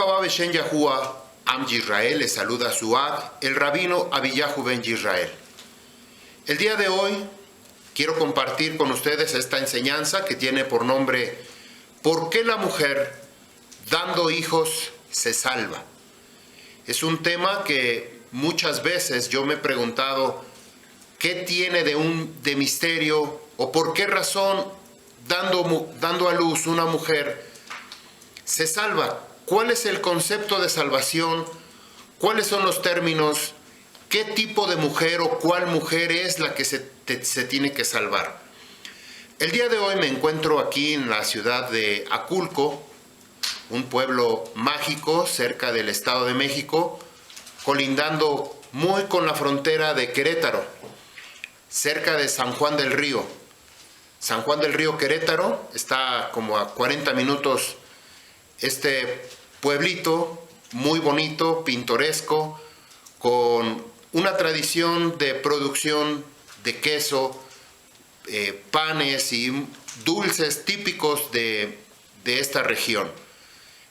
Jabá Beshen Yahuwah, Am Yisrael, le saluda su Ab, el rabino Abiyahu ben Yisrael. El día de hoy quiero compartir con ustedes esta enseñanza que tiene por nombre ¿Por qué la mujer, dando hijos, se salva? Es un tema que muchas veces yo me he preguntado ¿qué tiene de misterio o por qué razón dando a luz una mujer se salva? ¿Cuál es el concepto de salvación? ¿Cuáles son los términos? ¿Qué tipo de mujer o cuál mujer es la que se tiene que salvar? El día de hoy me encuentro aquí en la ciudad de Aculco, un pueblo mágico cerca del Estado de México, colindando muy con la frontera de Querétaro, cerca de San Juan del Río. San Juan del Río, Querétaro, está como a 40 minutos este pueblito muy bonito, pintoresco, con una tradición de producción de queso, panes y dulces típicos de esta región.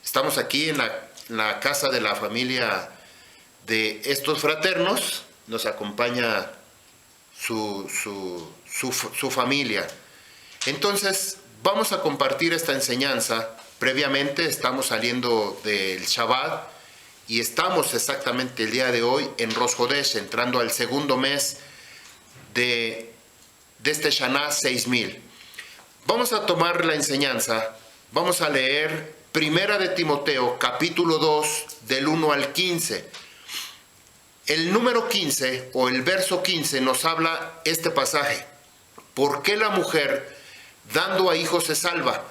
Estamos aquí en la casa de la familia de estos fraternos, nos acompaña su familia. Entonces, vamos a compartir esta enseñanza. Previamente estamos saliendo del Shabbat y estamos exactamente el día de hoy en Rosh Hodesh, entrando al segundo mes de este Shana 6000. Vamos a tomar la enseñanza, vamos a leer Primera de Timoteo, capítulo 2, del 1 al 15. El número 15 o el verso 15 nos habla este pasaje. ¿Por qué la mujer, dando a hijos, se salva?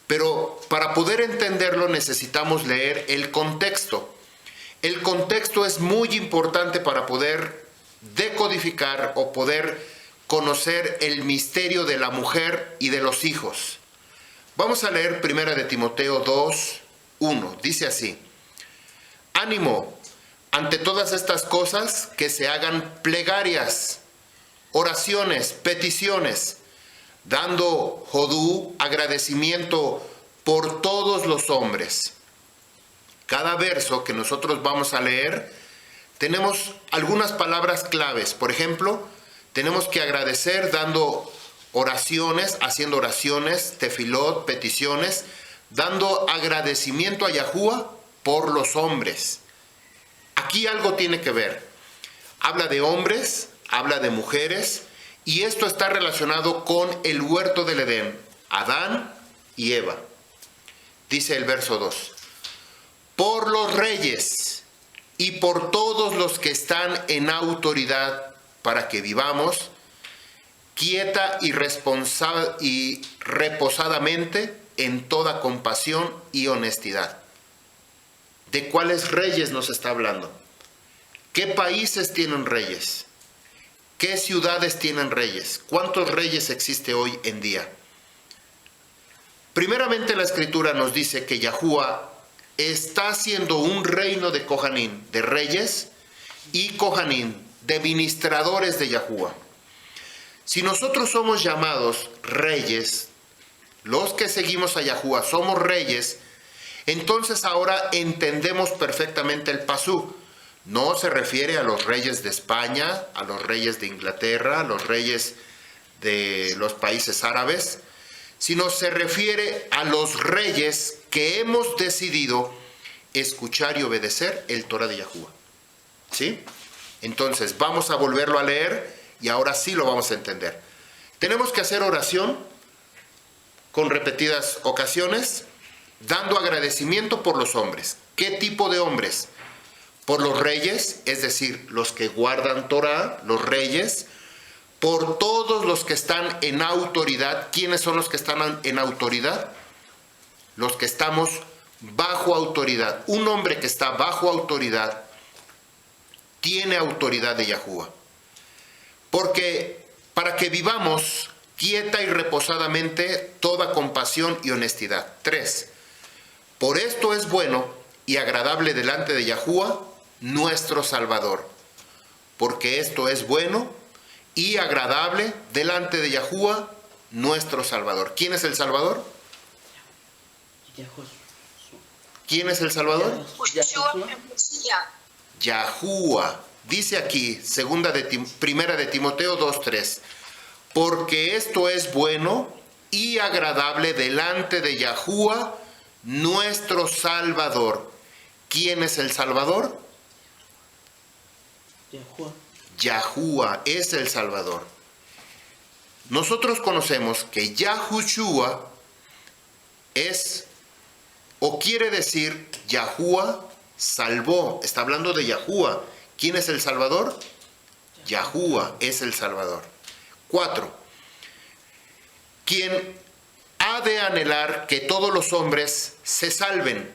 Pero para poder entenderlo necesitamos leer el contexto. El contexto es muy importante para poder decodificar o poder conocer el misterio de la mujer y de los hijos. Vamos a leer 1 de Timoteo 2, 1. Dice así: Ánimo, ante todas estas cosas, que se hagan plegarias, oraciones, peticiones, dando hodú, agradecimiento por todos los hombres. Cada verso que nosotros vamos a leer, tenemos algunas palabras claves. Por ejemplo, tenemos que agradecer dando oraciones, haciendo oraciones, tefilot, peticiones, dando agradecimiento a Yahuwah por los hombres. Aquí algo tiene que ver. Habla de hombres, habla de mujeres, y esto está relacionado con el huerto del Edén, Adán y Eva. Dice el verso 2. Por los reyes y por todos los que están en autoridad, para que vivamos quieta y reposadamente en toda compasión y honestidad. ¿De cuáles reyes nos está hablando? ¿Qué países tienen reyes? ¿Qué ciudades tienen reyes? ¿Cuántos reyes existe hoy en día? Primeramente la Escritura nos dice que Yahuwah está haciendo un reino de Kohanim, de reyes, y Kohanim, de ministradores de Yahuwah. Si nosotros somos llamados reyes, los que seguimos a Yahuwah somos reyes, entonces ahora entendemos perfectamente el pasú. No se refiere a los reyes de España, a los reyes de Inglaterra, a los reyes de los países árabes, sino se refiere a los reyes que hemos decidido escuchar y obedecer el Torah de Yahuwah. ¿Sí? Entonces, vamos a volverlo a leer y ahora sí lo vamos a entender. Tenemos que hacer oración con repetidas ocasiones, dando agradecimiento por los hombres. ¿Qué tipo de hombres? Por los reyes, es decir, los que guardan Torah, los reyes, por todos los que están en autoridad. ¿Quiénes son los que están en autoridad? Los que estamos bajo autoridad. Un hombre que está bajo autoridad tiene autoridad de Yahuwah. Porque para que vivamos quieta y reposadamente toda compasión y honestidad. 3. Por esto es bueno y agradable delante de Yahuwah, nuestro Salvador. Porque esto es bueno y agradable delante de Yahuwah, nuestro Salvador. ¿Quién es el Salvador? ¿Quién es el Salvador? Yahuwah. Dice aquí, primera de Timoteo 2:3, porque esto es bueno y agradable delante de Yahuwah, nuestro Salvador. ¿Quién es el Salvador? Yahuwah es el Salvador. Nosotros conocemos que Yahushua es, o quiere decir, Yahuwah salvó. Está hablando de Yahuwah. ¿Quién es el Salvador? Yahuwah es el Salvador. 4. Quien ha de anhelar que todos los hombres se salven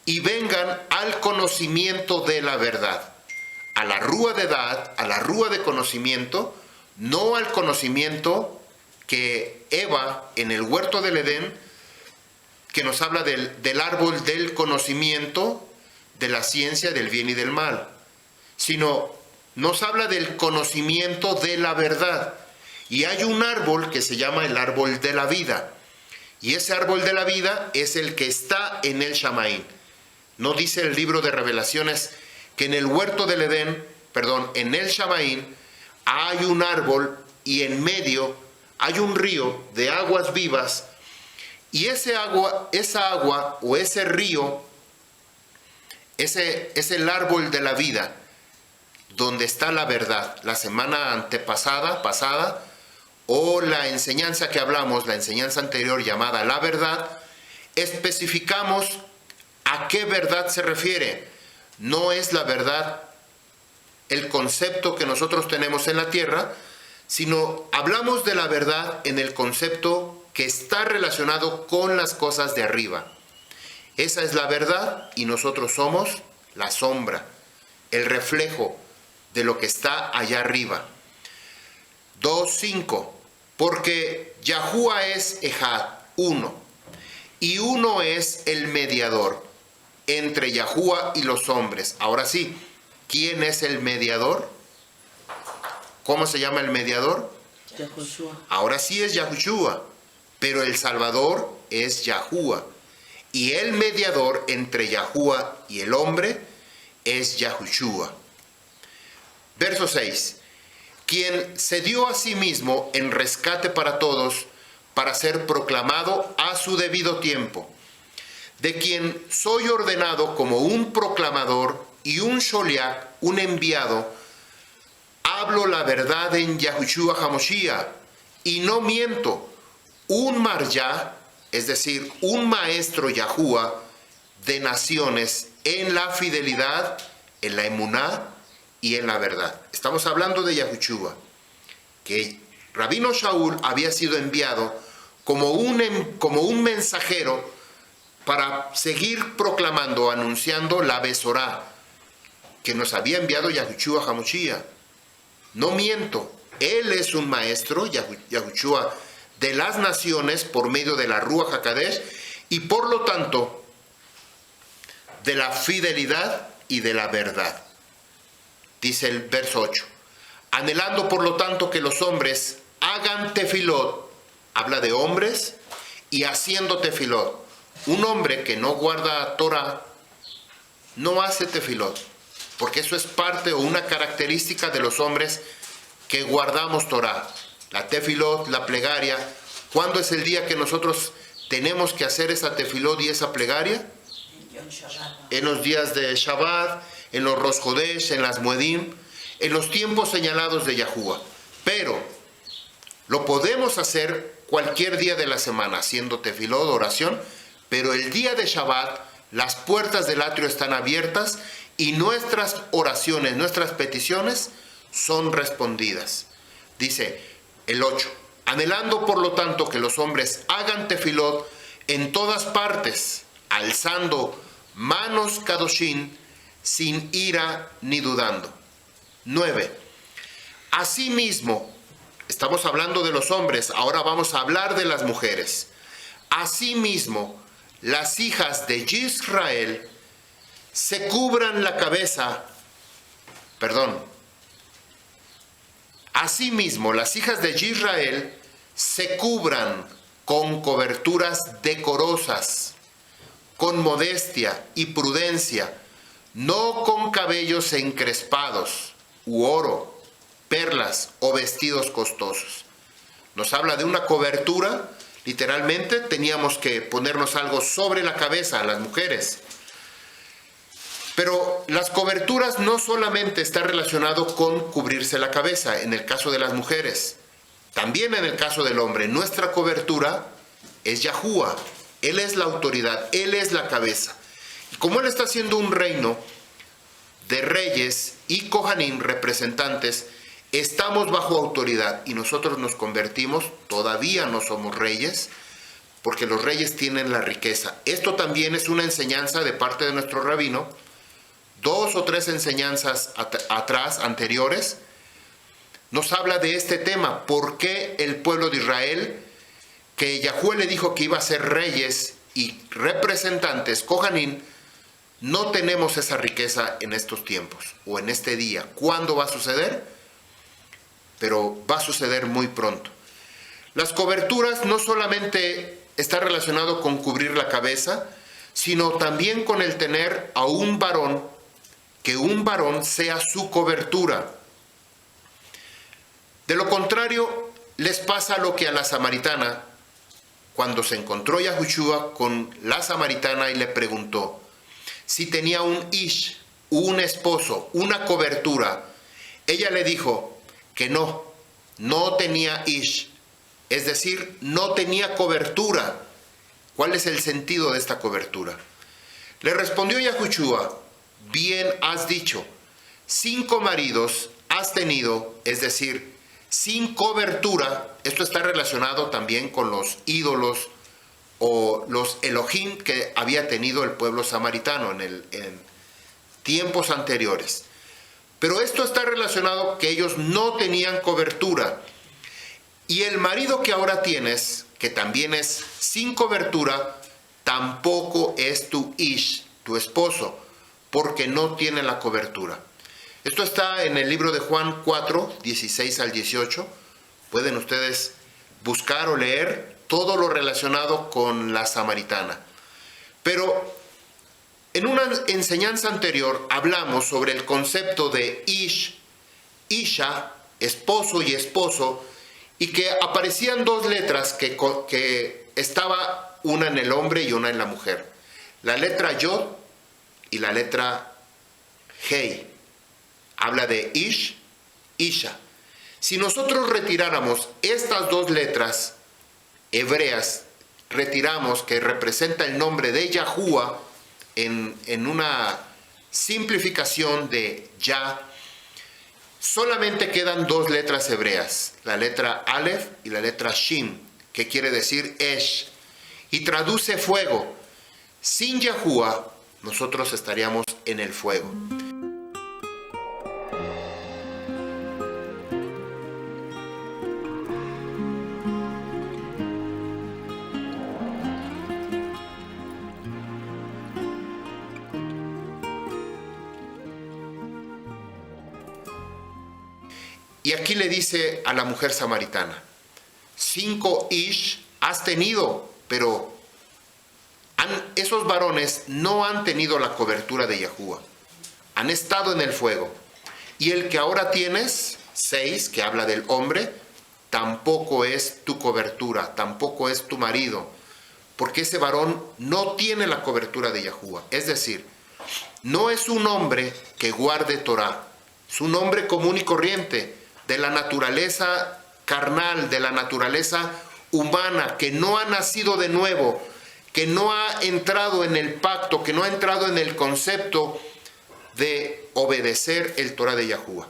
y vengan al conocimiento de la verdad. A la rúa de edad, a la rúa de conocimiento, no al conocimiento que Eva en el huerto del Edén, que nos habla del árbol del conocimiento, de la ciencia del bien y del mal, sino nos habla del conocimiento de la verdad. Y hay un árbol que se llama el árbol de la vida. Y ese árbol de la vida es el que está en el Shamaín. ¿No dice el libro de Revelaciones que en el huerto del Edén, en el Shamaín, hay un árbol y en medio hay un río de aguas vivas? Y esa agua o ese río es el árbol de la vida, donde está la verdad. La semana pasada, o la enseñanza que hablamos, la enseñanza anterior llamada la verdad, especificamos a qué verdad se refiere. No es la verdad el concepto que nosotros tenemos en la tierra, sino hablamos de la verdad en el concepto que está relacionado con las cosas de arriba. Esa es la verdad y nosotros somos la sombra, el reflejo de lo que está allá arriba. 2:5. Porque Yahuwah es Ejad, uno, y uno es el mediador entre Yahuwah y los hombres. Ahora sí, ¿quién es el mediador? ¿Cómo se llama el mediador? Yahushua. Ahora sí es Yahushua, pero el Salvador es Yahuwah. Y el mediador entre Yahuwah y el hombre es Yahushua. Verso 6. Quien se dio a sí mismo en rescate para todos, para ser proclamado a su debido tiempo, de quien soy ordenado como un proclamador y un sholiach, un enviado. Hablo la verdad en Yahushua HaMoshiach, y no miento. Un marjá, es decir, un maestro Yahuwah de naciones en la fidelidad, en la emuná y en la verdad. Estamos hablando de Yahushua, que Rabino Shaul había sido enviado como un mensajero para seguir proclamando, anunciando la Besorá que nos había enviado Yahushua HaMoshiach. No miento, él es un maestro, Yahushua, de las naciones por medio de la Ruach HaKadosh y por lo tanto de la fidelidad y de la verdad. Dice el verso 8, anhelando por lo tanto que los hombres hagan tefilot, habla de hombres, y haciendo tefilot. Un hombre que no guarda Torah no hace tefilot, porque eso es parte o una característica de los hombres que guardamos Torah. La tefilot, la plegaria. ¿Cuándo es el día que nosotros tenemos que hacer esa tefilot y esa plegaria? En los días de Shabbat, en los Rosh Chodesh, en las Moedim, en los tiempos señalados de Yahuwah. Pero lo podemos hacer cualquier día de la semana, haciendo tefilot, oración, pero el día de Shabbat, las puertas del atrio están abiertas y nuestras oraciones, nuestras peticiones son respondidas. Dice el 8, anhelando por lo tanto que los hombres hagan tefilot en todas partes, alzando manos kadoshim, sin ira ni dudando. 9. Asimismo, estamos hablando de los hombres, ahora vamos a hablar de las mujeres. Asimismo, las hijas de Israel se cubran la cabeza, Asimismo, las hijas de Israel se cubran con coberturas decorosas, con modestia y prudencia, no con cabellos encrespados, u oro, perlas o vestidos costosos. Nos habla de una cobertura, literalmente teníamos que ponernos algo sobre la cabeza a las mujeres. Pero las coberturas no solamente están relacionadas con cubrirse la cabeza, en el caso de las mujeres, también en el caso del hombre. Nuestra cobertura es Yahuwah, Él es la autoridad, Él es la cabeza. Y como Él está haciendo un reino de reyes y Kohanim, representantes, estamos bajo autoridad y nosotros nos convertimos, todavía no somos reyes, porque los reyes tienen la riqueza. Esto también es una enseñanza de parte de nuestro rabino, 2 o 3 enseñanzas atrás, anteriores, nos habla de este tema. ¿Por qué el pueblo de Israel, que Yahuwah le dijo que iba a ser reyes y representantes, Kohanim, no tenemos esa riqueza en estos tiempos o en este día? ¿Cuándo va a suceder? Pero va a suceder muy pronto. Las coberturas no solamente está relacionado con cubrir la cabeza, sino también con el tener a un varón, que un varón sea su cobertura. De lo contrario, les pasa lo que a la samaritana, cuando se encontró Yahushua con la samaritana y le preguntó si tenía un ish, un esposo, una cobertura. Ella le dijo que no tenía ish, es decir, no tenía cobertura. ¿Cuál es el sentido de esta cobertura? Le respondió Yahushua: bien has dicho, 5 maridos has tenido, es decir, sin cobertura. Esto está relacionado también con los ídolos o los Elohim que había tenido el pueblo samaritano en tiempos anteriores. Pero esto está relacionado que ellos no tenían cobertura. Y el marido que ahora tienes, que también es sin cobertura, tampoco es tu ish, tu esposo, porque no tiene la cobertura. Esto está en el libro de Juan 4, 16 al 18. Pueden ustedes buscar o leer todo lo relacionado con la samaritana. Pero en una enseñanza anterior hablamos sobre el concepto de ish, isha, esposo y esposo, y que aparecían 2 letras que estaba una en el hombre y una en la mujer. La letra Yod y la letra Hei. Habla de ish, isha. Si nosotros retiráramos estas 2 letras hebreas, retiramos que representa el nombre de Yahuwah en una simplificación de Ya, solamente quedan 2 letras hebreas, la letra Aleph y la letra Shin, que quiere decir Esh, y traduce fuego. Sin Yahuwah, nosotros estaríamos en el fuego. Y aquí le dice a la mujer samaritana: 5 ish has tenido, pero esos varones no han tenido la cobertura de Yahuwah. Han estado en el fuego. Y el que ahora tienes, 6, que habla del hombre, tampoco es tu cobertura, tampoco es tu marido, porque ese varón no tiene la cobertura de Yahuwah. Es decir, no es un hombre que guarde Torah, es un hombre común y corriente, de la naturaleza carnal, de la naturaleza humana, que no ha nacido de nuevo, que no ha entrado en el pacto, que no ha entrado en el concepto de obedecer el Torah de Yahuwah.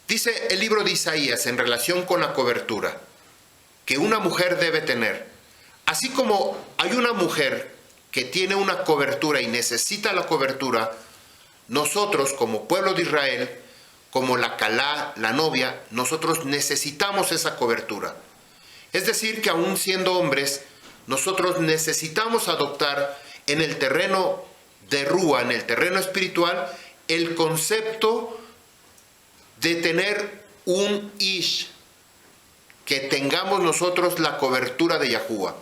Dice el libro de Isaías en relación con la cobertura que una mujer debe tener. Así como hay una mujer que tiene una cobertura y necesita la cobertura, nosotros como pueblo de Israel, como la calá, la novia, nosotros necesitamos esa cobertura. Es decir, que aún siendo hombres, nosotros necesitamos adoptar en el terreno de Rúa, en el terreno espiritual, el concepto de tener un ish, que tengamos nosotros la cobertura de Yahuwah.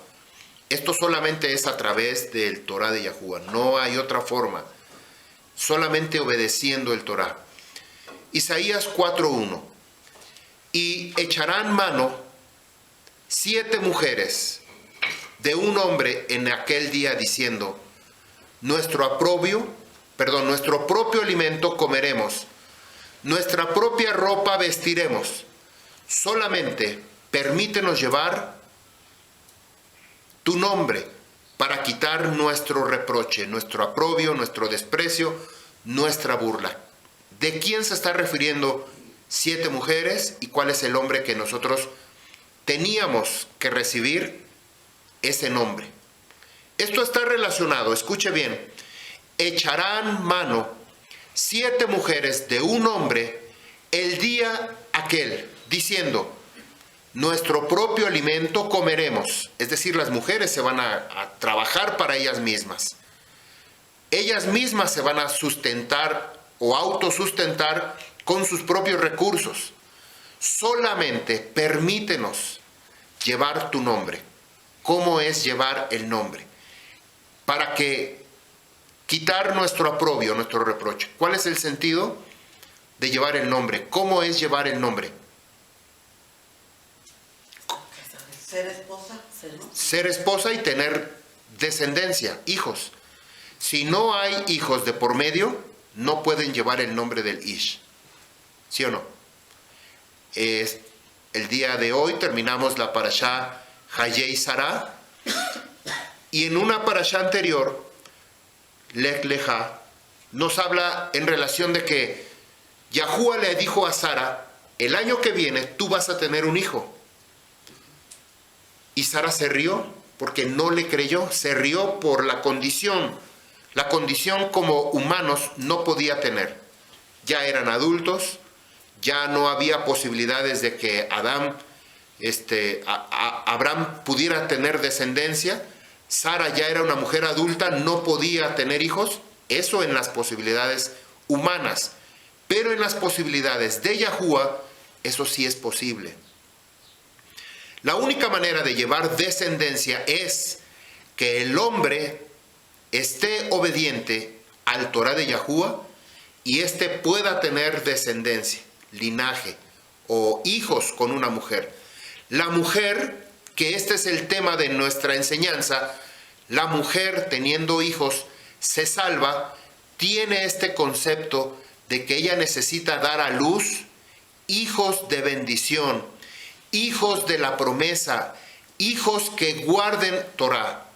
Esto solamente es a través del Torah de Yahuwah, no hay otra forma, solamente obedeciendo el Torah. Isaías 4:1, y echarán mano 7 mujeres de un hombre en aquel día diciendo, nuestro propio alimento comeremos, nuestra propia ropa vestiremos, solamente permítenos llevar tu nombre para quitar nuestro reproche, nuestro aprobio, nuestro desprecio, nuestra burla. ¿De quién se está refiriendo 7 mujeres y cuál es el hombre que nosotros teníamos que recibir ese nombre? Esto está relacionado, escuche bien, echarán mano 7 mujeres de un hombre el día aquel, diciendo, nuestro propio alimento comeremos. Es decir, las mujeres se van a trabajar para ellas mismas. Ellas mismas se van a sustentar o autosustentar con sus propios recursos. Solamente permítenos llevar tu nombre. ¿Cómo es llevar el nombre? Para que quitar nuestro aprobio, nuestro reproche. ¿Cuál es el sentido de llevar el nombre? ¿Cómo es llevar el nombre? Ser esposa. Ser esposa y tener descendencia, hijos. Si no hay hijos de por medio, no pueden llevar el nombre del Ish. ¿Sí o no? El día de hoy terminamos la parashá Hayei Sarah, y en una parashá anterior, Lech Lecha, nos habla en relación de que Yahuwah le dijo a Sara, el año que viene tú vas a tener un hijo. Y Sara se rió porque no le creyó, se rió por la condición como humanos no podía tener. Ya eran adultos, ya no había posibilidades de que Abraham pudiera tener descendencia. Sara ya era una mujer adulta, no podía tener hijos, eso en las posibilidades humanas. Pero en las posibilidades de Yahuwah, eso sí es posible. La única manera de llevar descendencia es que el hombre esté obediente al Torah de Yahuwah y éste pueda tener descendencia, linaje o hijos con una mujer. La mujer, que este es el tema de nuestra enseñanza, la mujer teniendo hijos se salva, tiene este concepto de que ella necesita dar a luz hijos de bendición, hijos de la promesa, hijos que guarden Torah,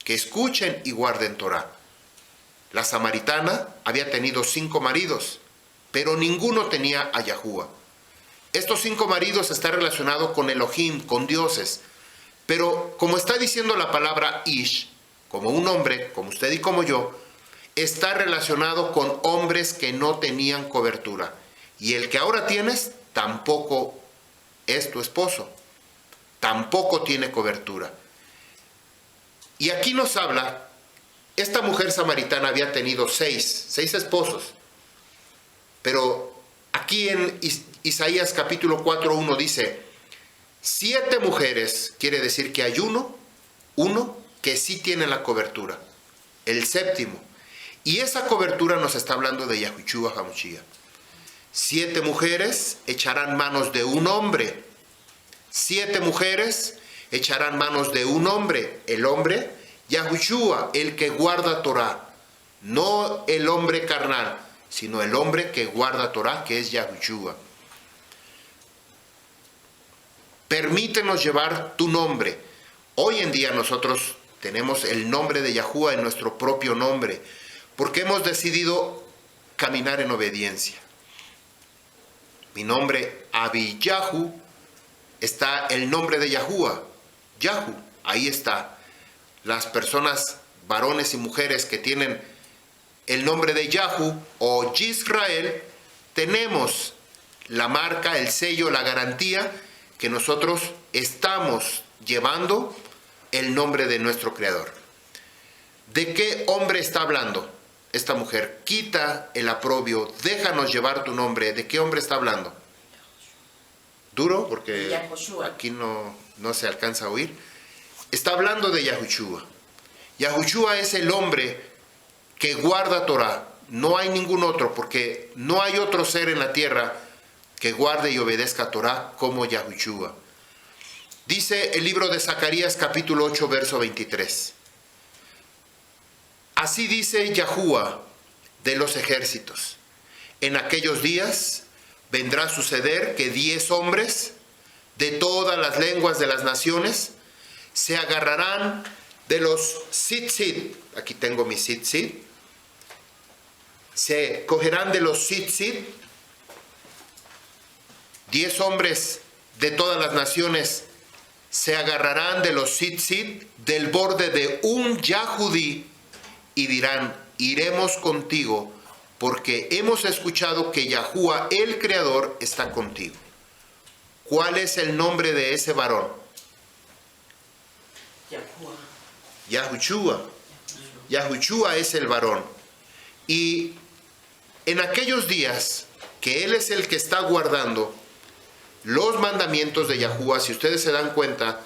que escuchen y guarden Torah. La samaritana había tenido 5 maridos, pero ninguno tenía a Yahuwah. Estos 5 maridos están relacionados con Elohim, con dioses, pero como está diciendo la palabra Ish, como un hombre, como usted y como yo, está relacionado con hombres que no tenían cobertura. Y el que ahora tienes tampoco es tu esposo, tampoco tiene cobertura. Y aquí nos habla, esta mujer samaritana había tenido 6 esposos, pero aquí en Isaías capítulo 4:1 dice, 7 mujeres, quiere decir que hay uno que sí tiene la cobertura, el 7º. Y esa cobertura nos está hablando de Yahushua HaMashiach. 7 mujeres echarán manos de un hombre. 7 mujeres echarán manos de un hombre. El hombre, Yahushua, el que guarda Torah. No el hombre carnal, sino el hombre que guarda Torah, que es Yahushua. Permítenos llevar tu nombre. Hoy en día nosotros tenemos el nombre de Yahuwah en nuestro propio nombre, porque hemos decidido caminar en obediencia. Mi nombre, Abiyahu, está el nombre de Yahuwah, Yahu, ahí está. Las personas, varones y mujeres que tienen el nombre de Yahu o Yisrael, tenemos la marca, el sello, la garantía que nosotros estamos llevando el nombre de nuestro Creador. ¿De qué hombre está hablando esta mujer? Quita el aprobio, déjanos llevar tu nombre. ¿De qué hombre está hablando? ¿Duro? Porque aquí no se alcanza a oír. está hablando de Yahushua. Yahushua es el hombre que guarda Torah. No hay ningún otro, porque no hay otro ser en la tierra que guarde y obedezca Torah como Yahushua. Dice el libro de Zacarías capítulo 8, verso 23. Así dice Yahuwah de los ejércitos. En aquellos días vendrá a suceder que 10 hombres de todas las lenguas de las naciones se agarrarán de los tzitzit. Aquí tengo mi tzitzit. Se cogerán de los tzitzit. 10 hombres de todas las naciones se agarrarán de los tzitzit del borde de un Yahudí y dirán: iremos contigo, porque hemos escuchado que Yahuwah, el Creador, está contigo. ¿Cuál es el nombre de ese varón? Yahushua. Yahushua es el varón. Y en aquellos días que Él es el que está guardando los mandamientos de Yahuwah, si ustedes se dan cuenta,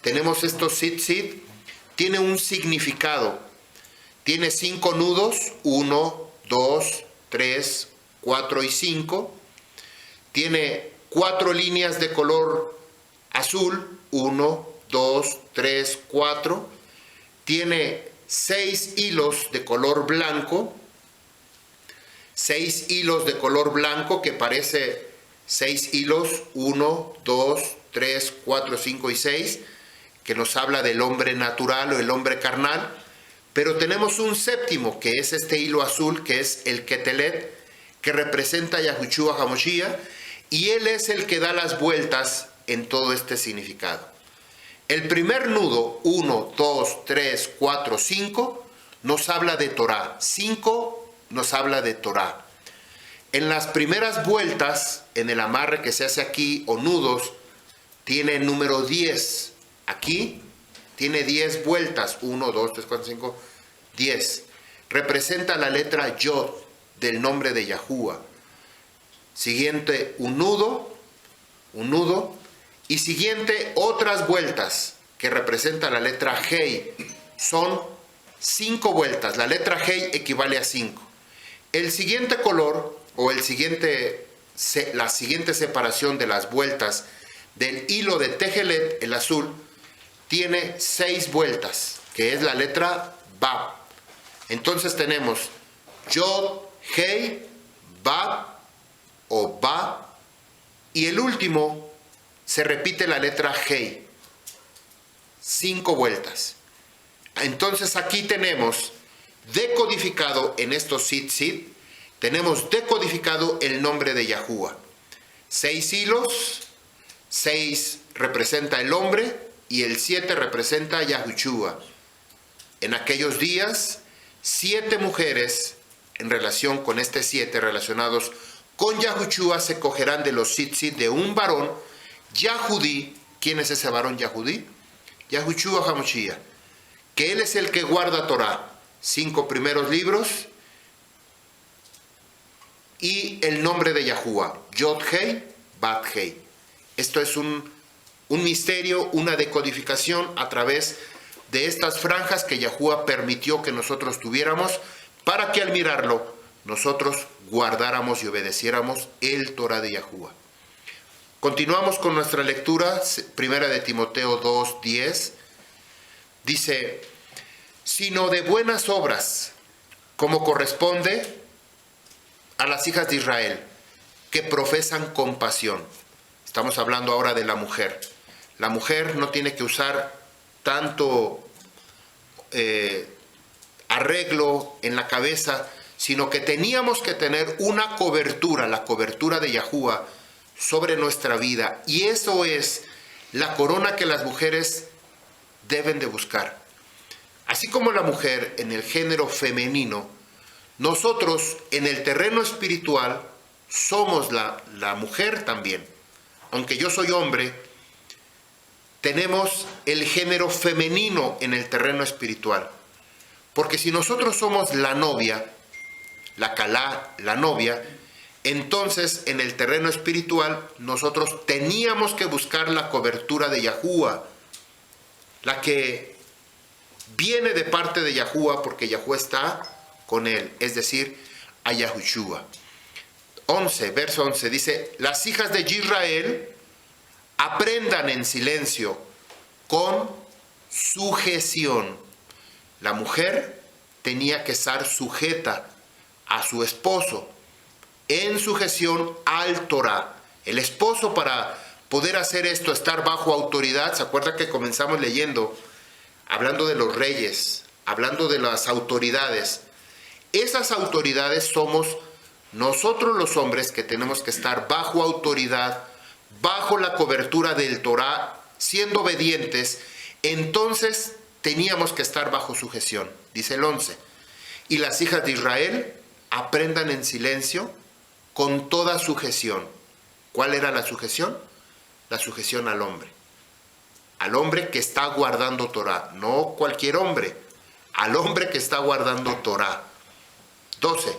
tenemos estos tzitzit, tiene un significado. Tiene 5 nudos, 1, 2, 3, 4 y 5. Tiene 4 líneas de color azul, 1, 2, 3, 4. Tiene 6 hilos de color blanco. 6 hilos de color blanco que parece 6 hilos, 1, 2, 3, 4, 5 y 6, que nos habla del hombre natural o el hombre carnal. Pero tenemos un séptimo, que es este hilo azul, que es el Ketelet, que representa a Yahushua HaMashiach, y él es el que da las vueltas en todo este significado. El primer nudo, 1, 2, 3, 4, 5, nos habla de Torah. 5 nos habla de Torah. En las primeras vueltas, en el amarre que se hace aquí, o nudos, tiene el número 10. Aquí tiene 10 vueltas, 1, 2, 3, 4, 5, 10. Representa la letra Yod del nombre de Yahuwah. Siguiente, un nudo, y siguiente otras vueltas que representa la letra Hei. Son 5 vueltas, la letra Hei equivale a 5. El siguiente color, o la siguiente separación de las vueltas del hilo de Tejelet, el azul, tiene 6 vueltas, que es la letra Bab. Entonces tenemos Yod, Hei, Bab o Ba, y el último se repite la letra Hei. 5 vueltas. Entonces aquí tenemos decodificado en estos tzitzit, tenemos decodificado el nombre de Yahuwah. 6 hilos, 6 representa el hombre y el 7 representa a Yahushua. En aquellos días, 7 mujeres en relación con este 7 relacionados con Yahushua se cogerán de los tzitzit de un varón Yahudí. ¿Quién es ese varón Yahudí? Yahushua HaMashiach, que él es el que guarda Torah, 5 primeros libros, y el nombre de Yahuwah, Yod Hei, Bat Hei. Esto es un misterio, una decodificación a través de estas franjas que Yahuwah permitió que nosotros tuviéramos, para que al mirarlo nosotros guardáramos y obedeciéramos el Torah de Yahuwah. Continuamos con nuestra lectura, primera de Timoteo 2:10. Dice: sino de buenas obras, como corresponde a las hijas de Israel, que profesan compasión. Estamos hablando ahora de la mujer. La mujer no tiene que usar tanto arreglo en la cabeza, sino que teníamos que tener una cobertura, la cobertura de Yahuwah, sobre nuestra vida. Y eso es la corona que las mujeres deben de buscar. Así como la mujer en el género femenino, nosotros en el terreno espiritual somos la mujer también. Aunque yo soy hombre, tenemos el género femenino en el terreno espiritual. Porque si nosotros somos la novia, la calá, la novia, entonces en el terreno espiritual nosotros teníamos que buscar la cobertura de Yahuwah. la que viene de parte de Yahuwah, porque Yahuwah está con él, es decir, a Yahushua. 11, verso 11 dice: las hijas de Israel aprendan en silencio con sujeción. La mujer tenía que estar sujeta a su esposo, en sujeción al Torah. El esposo, para poder hacer esto, estar bajo autoridad, ¿se acuerda que comenzamos leyendo, hablando de los reyes, hablando de las autoridades? Esas autoridades somos nosotros los hombres, que tenemos que estar bajo autoridad, bajo la cobertura del Torah, siendo obedientes. Entonces teníamos que estar bajo sujeción. Dice el 11: y las hijas de Israel aprendan en silencio con toda sujeción. ¿Cuál era la sujeción? La sujeción al hombre que está guardando Torah, no cualquier hombre, al hombre que está guardando Torah. 12,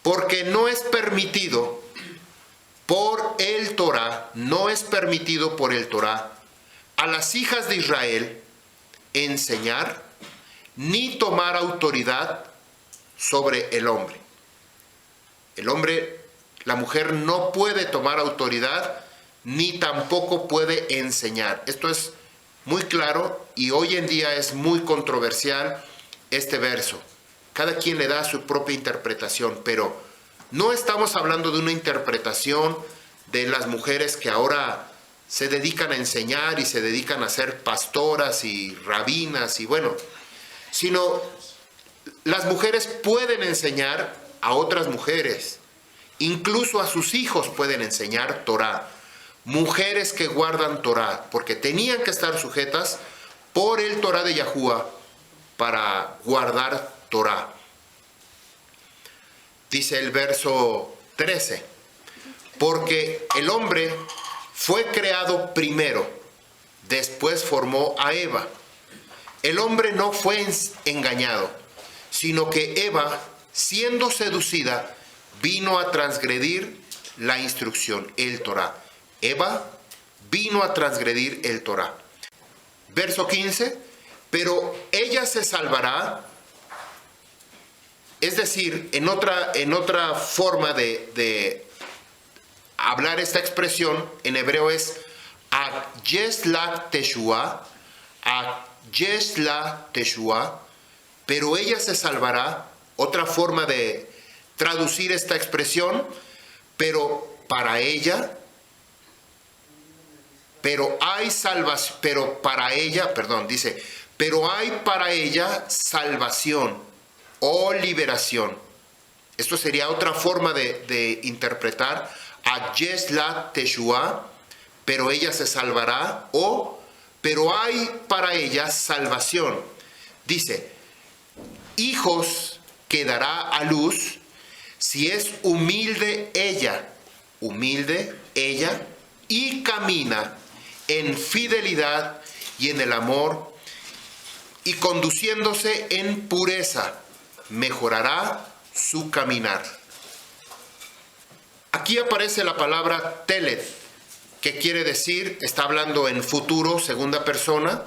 porque no es permitido por el Torah, no es permitido por el Torah a las hijas de Israel enseñar ni tomar autoridad sobre el hombre. El hombre, la mujer no puede tomar autoridad ni tampoco puede enseñar. Esto es muy claro y hoy en día es muy controversial este verso. Cada quien le da su propia interpretación, pero no estamos hablando de una interpretación de las mujeres que ahora se dedican a enseñar y se dedican a ser pastoras y rabinas y bueno, sino las mujeres pueden enseñar a otras mujeres, incluso a sus hijos pueden enseñar Torah. Mujeres que guardan Torah, porque tenían que estar sujetas por el Torah de Yahuwah para guardar Torah. Dice el verso 13, porque el hombre fue creado primero, después formó a Eva. El hombre no fue engañado, sino que Eva, siendo seducida, vino a transgredir la instrucción, el Torah. Eva vino a transgredir el Torah. Verso 15, pero ella se salvará. Es decir, en otra forma de hablar esta expresión, en hebreo es Yesla Teshua, pero ella se salvará. Otra forma de traducir esta expresión, pero para ella, pero hay salvación, pero hay para ella salvación o liberación. Esto sería otra forma de interpretar a Yesla Teshua, pero ella se salvará, o pero hay para ella salvación. Dice, hijos que dará a luz si es humilde ella y camina en fidelidad y en el amor y conduciéndose en pureza, mejorará su caminar. Aquí aparece la palabra teled, que quiere decir, está hablando en futuro, segunda persona.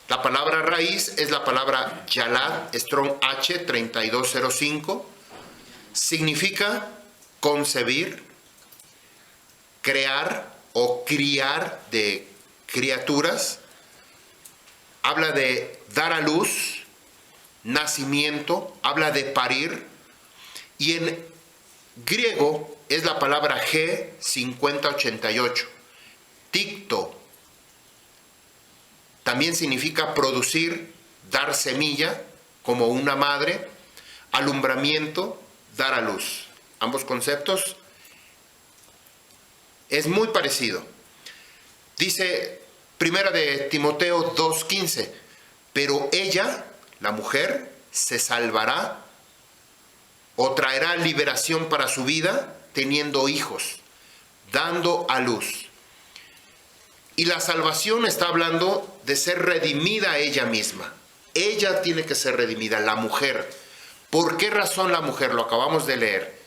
La palabra raíz es la palabra yalad, Strong H 3205. Significa concebir, crear o criar de criaturas. Habla de dar a luz, nacimiento, habla de parir. Y en griego es la palabra G 5088, ticto. También significa producir, dar semilla, como una madre, alumbramiento, dar a luz. Ambos conceptos es muy parecido. Dice Primera de Timoteo 2:15, pero ella, la mujer, se salvará o traerá liberación para su vida teniendo hijos, dando a luz. Y la salvación está hablando de ser redimida a ella misma. Ella tiene que ser redimida, la mujer. ¿Por qué razón la mujer? Lo acabamos de leer.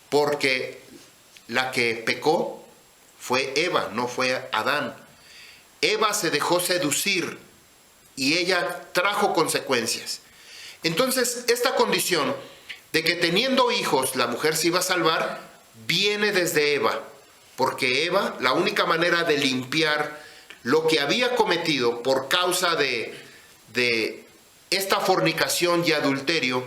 Porque la que pecó fue Eva, no fue Adán. Eva se dejó seducir y ella trajo consecuencias. Entonces, esta condición de que teniendo hijos la mujer se iba a salvar, viene desde Eva, porque Eva, la única manera de limpiar lo que había cometido por causa de esta fornicación y adulterio,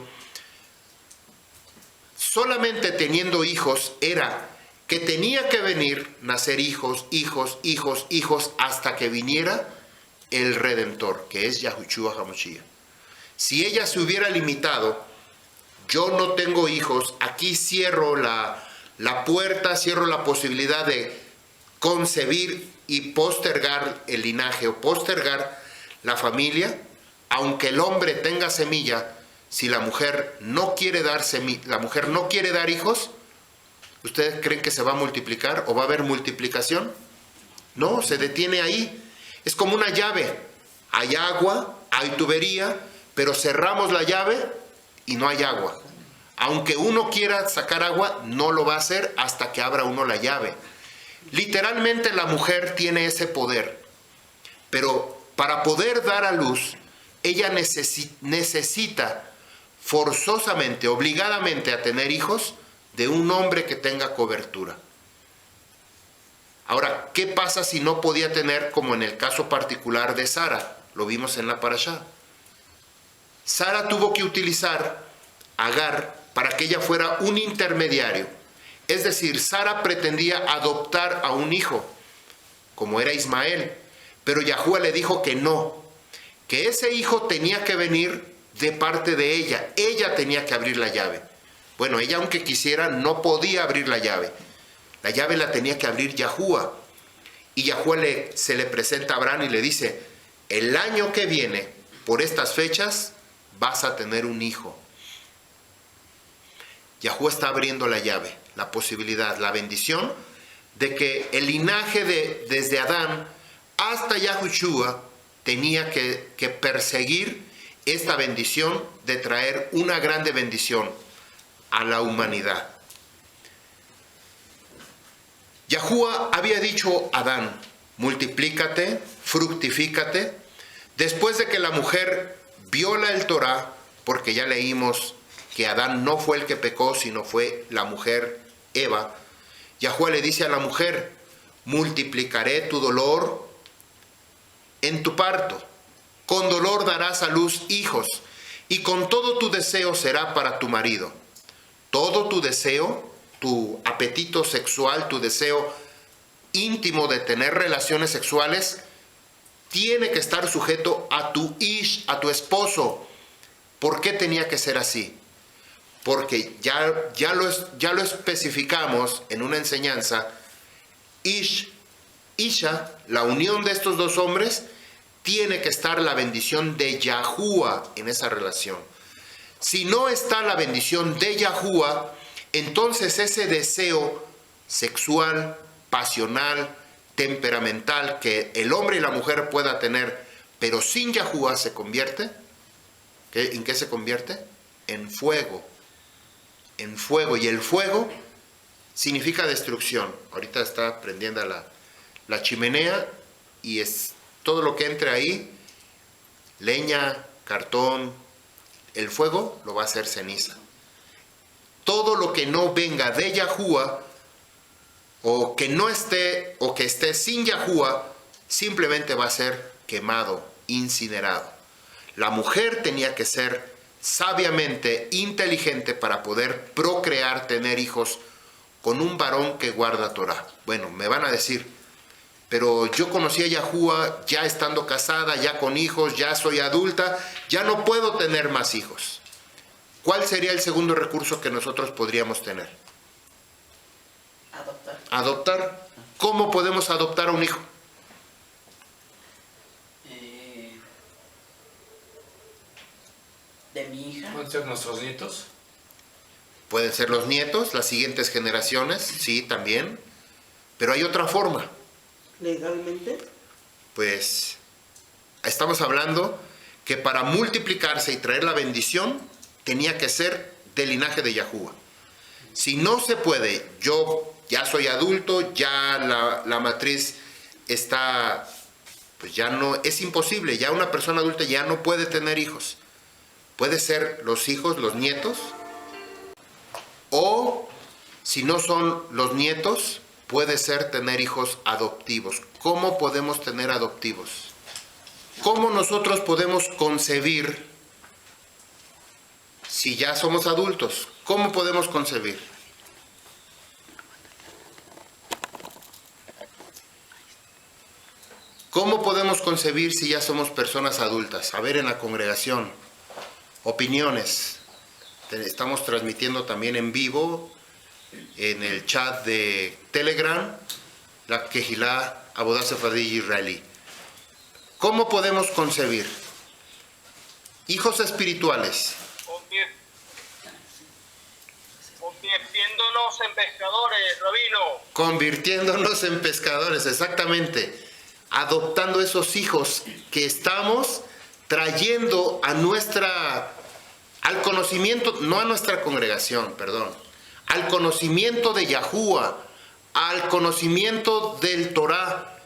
solamente teniendo hijos, era que tenía que venir, nacer hijos, hasta que viniera el Redentor, que es Yahushua HaMashiach. Si ella se hubiera limitado, yo no tengo hijos, aquí cierro la puerta, cierro la posibilidad de concebir y postergar el linaje o postergar la familia, aunque el hombre tenga semilla, si la mujer no quiere dar la mujer no quiere dar hijos, ¿ustedes creen que se va a multiplicar o va a haber multiplicación? No, se detiene ahí. Es como una llave. Hay agua, hay tubería, pero cerramos la llave y no hay agua. Aunque uno quiera sacar agua, no lo va a hacer hasta que abra uno la llave. Literalmente la mujer tiene ese poder, pero para poder dar a luz, ella necesita forzosamente, obligadamente a tener hijos de un hombre que tenga cobertura. Ahora, ¿qué pasa si no podía tener, como en el caso particular de Sara? Lo vimos en la parashá. Sara tuvo que utilizar a Agar para que ella fuera un intermediario. Es decir, Sara pretendía adoptar a un hijo, como era Ismael, pero Yahuwah le dijo que no, que ese hijo tenía que venir de parte de ella. Ella tenía que abrir la llave. Bueno, ella aunque quisiera no podía abrir la llave. La llave la tenía que abrir Yahuwah. Y Yahuwah se le presenta a Abraham y le dice, el año que viene, por estas fechas, vas a tener un hijo. Yahuwah está abriendo la llave, la posibilidad, la bendición de que el linaje desde Adán hasta Yahushua tenía que perseguir esta bendición de traer una grande bendición a la humanidad. Yahuwah había dicho a Adán, multiplícate, fructifícate. Después de que la mujer viola el Torah, porque ya leímos que Adán no fue el que pecó, sino fue la mujer Eva, Yahuwah le dice a la mujer, multiplicaré tu dolor en tu parto, con dolor darás a luz hijos, y con todo tu deseo será para tu marido. Todo tu deseo, tu apetito sexual, tu deseo íntimo de tener relaciones sexuales, tiene que estar sujeto a tu ish, a tu esposo. ¿Por qué tenía que ser así? Porque ya lo especificamos en una enseñanza. Isha, la unión de estos dos hombres, tiene que estar la bendición de Yahuwah en esa relación. Si no está la bendición de Yahuwah, entonces ese deseo sexual, pasional, temperamental que el hombre y la mujer pueda tener, pero sin Yahuwah se convierte, ¿en qué se convierte? En fuego. En fuego. Y el fuego significa destrucción. Ahorita está prendiendo la chimenea y es todo lo que entre ahí, leña, cartón, el fuego lo va a hacer ceniza. Todo lo que no venga de Yahuwah, o que no esté, o que esté sin Yahuwah, simplemente va a ser quemado, incinerado. La mujer tenía que ser sabiamente inteligente para poder procrear, tener hijos con un varón que guarda Torah. Bueno, me van a decir, pero yo conocí a Yahuwah ya estando casada, ya con hijos, ya soy adulta, ya no puedo tener más hijos. ¿Cuál sería el segundo recurso que nosotros podríamos tener? Adoptar. Adoptar. ¿Cómo podemos adoptar a un hijo? De mi hija. ¿Pueden ser nuestros nietos? Pueden ser los nietos, las siguientes generaciones, sí, también. Pero hay otra forma. ¿Legalmente? Pues estamos hablando que para multiplicarse y traer la bendición tenía que ser del linaje de Yahuwah. Si no se puede, yo ya soy adulto, ya la matriz está pues ya no, es imposible, ya una persona adulta ya no puede tener hijos. Puede ser los hijos, los nietos, o si no son los nietos, puede ser tener hijos adoptivos. ¿Cómo podemos tener adoptivos? ¿Cómo nosotros podemos concebir si ya somos adultos? ¿Cómo podemos concebir? ¿Cómo podemos concebir si ya somos personas adultas? A ver, en la congregación, opiniones. Estamos transmitiendo también en vivo en el chat de Telegram, la Kehilá Avodah Sefardí Israelí. ¿Cómo podemos concebir? Hijos espirituales. Convirtiéndonos en pescadores, rabino. Convirtiéndonos en pescadores, exactamente. Adoptando esos hijos que estamos trayendo al conocimiento, no a nuestra congregación, perdón, al conocimiento de Yahuwah, al conocimiento del Torah.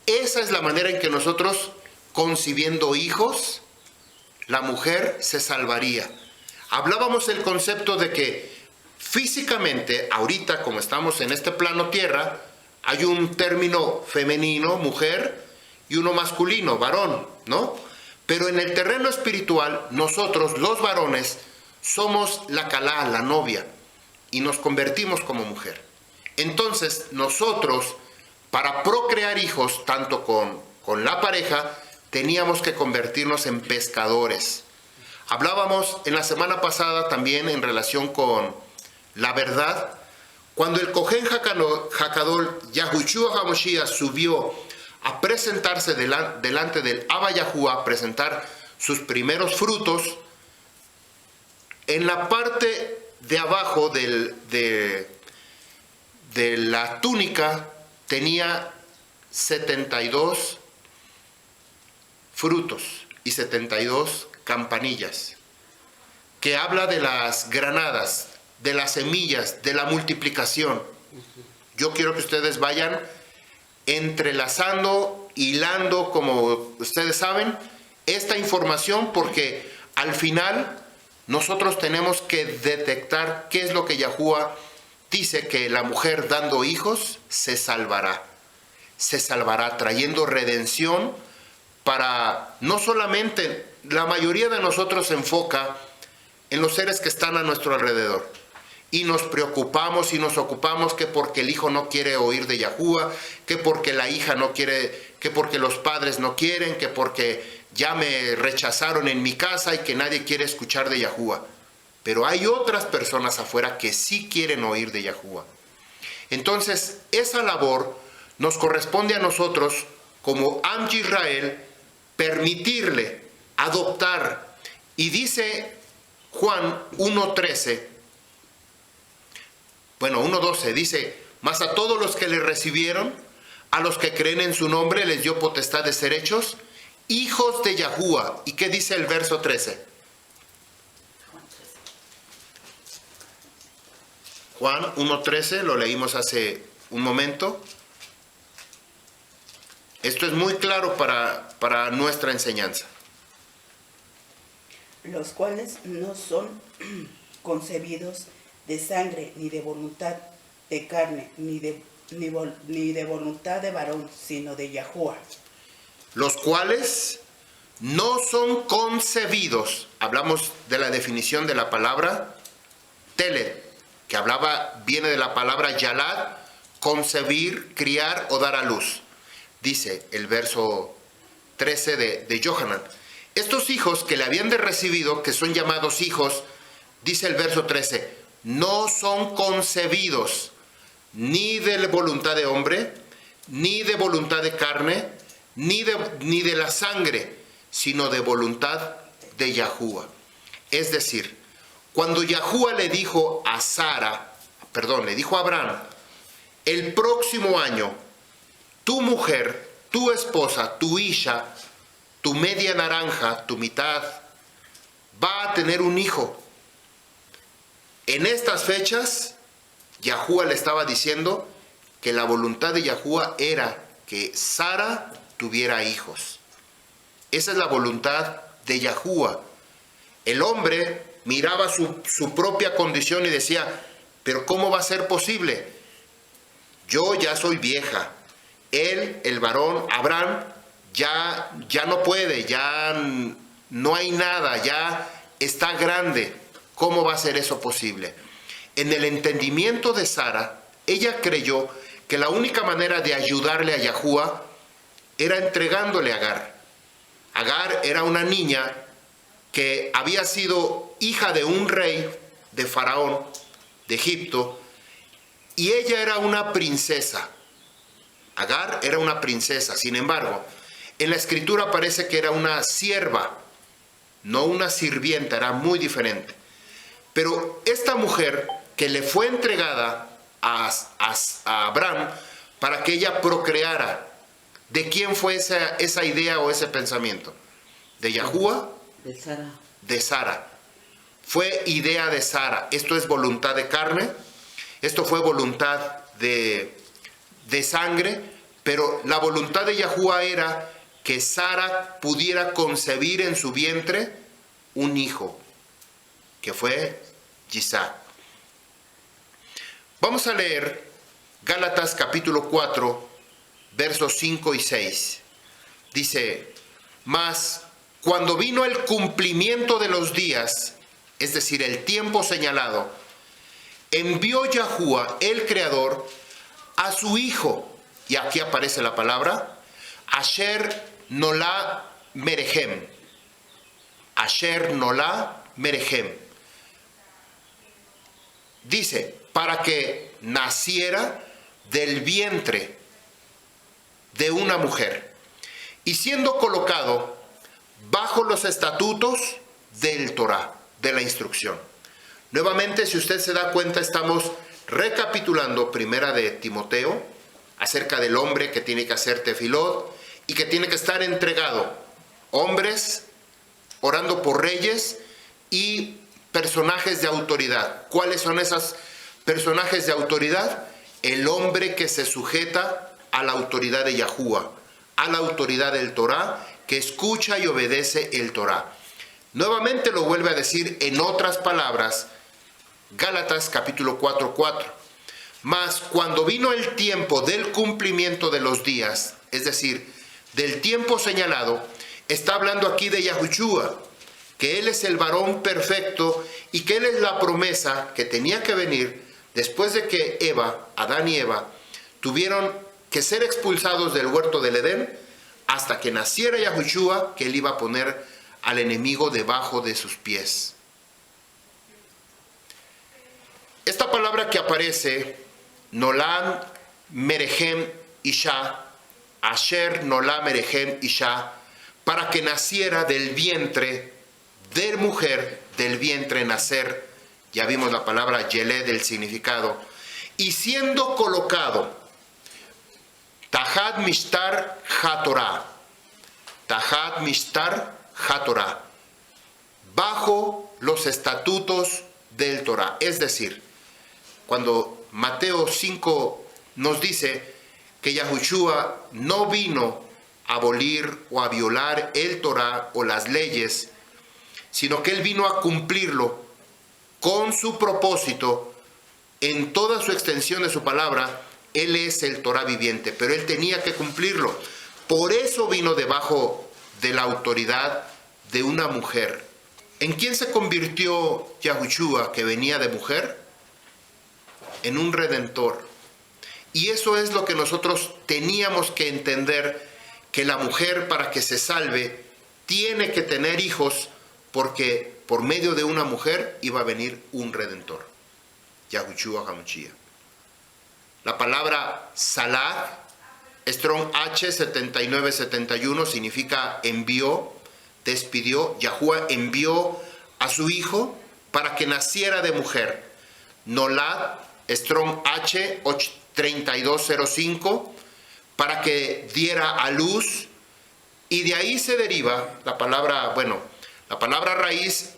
Esa es la manera en que nosotros, concibiendo hijos, la mujer se salvaría. Hablábamos el concepto de que físicamente, ahorita como estamos en este plano tierra, hay un término femenino, mujer, y uno masculino, varón, ¿no? Pero en el terreno espiritual, nosotros, los varones, somos la calá, la novia, y nos convertimos como mujer. Entonces, nosotros, para procrear hijos, tanto con la pareja, teníamos que convertirnos en pescadores. Hablábamos en la semana pasada también en relación con la verdad. Cuando el Cohen Hakadol Yahushua HaMashiach subió a presentarse delante del Abba Yahuwah, a presentar sus primeros frutos, en la parte de abajo de la túnica tenía 72 frutos y 72 campanillas, que habla de las granadas, de las semillas, de la multiplicación. Yo quiero que ustedes vayan entrelazando, hilando, como ustedes saben, esta información, porque al final nosotros tenemos que detectar qué es lo que Yahuwah dice, que la mujer dando hijos se salvará trayendo redención para, no solamente, la mayoría de nosotros se enfoca en los seres que están a nuestro alrededor. Y nos preocupamos y nos ocupamos que porque el hijo no quiere oír de Yahuwah, que porque la hija no quiere, que porque los padres no quieren, que porque ya me rechazaron en mi casa y que nadie quiere escuchar de Yahuwah. Pero hay otras personas afuera que sí quieren oír de Yahuwah. Entonces, esa labor nos corresponde a nosotros, como Am Yisrael, permitirle adoptar. Y dice Juan 1:13, bueno, 1:12, dice: mas a todos los que le recibieron, a los que creen en su nombre, les dio potestad de ser hechos hijos de Yahuwah. ¿Y qué dice el verso 13? Juan 1:13, lo leímos hace un momento. Esto es muy claro para nuestra enseñanza. Los cuales no son concebidos de sangre, ni de voluntad de carne, ni de voluntad de varón, sino de Yahuwah. Los cuales no son concebidos. Hablamos de la definición de la palabra telet, que viene de la palabra yalad, concebir, criar o dar a luz. Dice el verso 13 de Yohanan. Estos hijos que le habían de recibido, que son llamados hijos, dice el verso 13, no son concebidos ni de voluntad de hombre, ni de voluntad de carne, ni de la sangre, sino de voluntad de Yahuwah. Es decir, cuando Yahuwah le dijo a le dijo a Abraham, el próximo año, tu mujer, tu esposa, tu isha, tu media naranja, tu mitad, va a tener un hijo. En estas fechas, Yahuwah le estaba diciendo que la voluntad de Yahuwah era que Sara tuviera hijos. Esa es la voluntad de Yahuwah. El hombre miraba su propia condición y decía, pero ¿cómo va a ser posible? Yo ya soy vieja. Él, el varón, Abraham, ya no puede, ya no hay nada, ya está grande. ¿Cómo va a ser eso posible? En el entendimiento de Sara, ella creyó que la única manera de ayudarle a Yahuwah era entregándole a Agar. Agar era una niña que había sido hija de un rey de Faraón de Egipto, y ella era una princesa. Agar era una princesa. Sin embargo, en la escritura parece que era una sierva, no una sirvienta, era muy diferente. Pero esta mujer que le fue entregada a Abraham para que ella procreara, ¿de quién fue esa idea o ese pensamiento? ¿De Yahuwah? De Sara. De Sara. Fue idea de Sara. Esto es voluntad de carne, esto fue voluntad de sangre, pero la voluntad de Yahuwah era que Sara pudiera concebir en su vientre un hijo, que fue Isaac. Vamos a leer Gálatas capítulo 4, versos 5 y 6. Dice, mas cuando vino el cumplimiento de los días, es decir, el tiempo señalado, envió Yahuwah, el Creador, a su Hijo, y aquí aparece la palabra, Asher Nolá Merehem. Asher Nolá Merehem. Dice, para que naciera del vientre de una mujer, y siendo colocado bajo los estatutos del Torah, de la instrucción. Nuevamente, si usted se da cuenta, estamos recapitulando primera de Timoteo, acerca del hombre que tiene que hacer tefilot y que tiene que estar entregado. Hombres orando por reyes y personajes de autoridad. ¿Cuáles son esos personajes de autoridad? El hombre que se sujeta a la autoridad de Yahuwah, a la autoridad del Torah, que escucha y obedece el Torah. Nuevamente lo vuelve a decir en otras palabras, Gálatas capítulo 4:4. Mas cuando vino el tiempo del cumplimiento de los días, es decir, del tiempo señalado, está hablando aquí de Yahushua, que Él es el varón perfecto y que Él es la promesa que tenía que venir después de que Adán y Eva, tuvieron que ser expulsados del huerto del Edén, hasta que naciera Yahushua, que Él iba a poner al enemigo debajo de sus pies. Esta palabra que aparece, Nolam Merehem Isha, Asher Nolam Merehem Isha, para que naciera del vientre de mujer, del vientre nacer, ya vimos la palabra Yeled, el significado, y siendo colocado, Tahad Mishtar HaTorah, Tahad Mishtar HaTorah, bajo los estatutos del Torah. Es decir, cuando Mateo 5 nos dice que Yahushua no vino a abolir o a violar el Torah o las leyes, sino que Él vino a cumplirlo con su propósito en toda su extensión de su palabra. Él es el Torah viviente, pero Él tenía que cumplirlo. Por eso vino debajo de la autoridad de una mujer. ¿En quién se convirtió Yahushua, que venía de mujer? En un redentor. Y eso es lo que nosotros teníamos que entender, que la mujer, para que se salve, tiene que tener hijos, porque por medio de una mujer iba a venir un redentor, Yahushua HaMashiach. La palabra Salah, Strong H 7971, significa envió, despidió. Yahuwah envió a su hijo para que naciera de mujer. Nolad, Strong H 3205, para que diera a luz, y de ahí se deriva la palabra raíz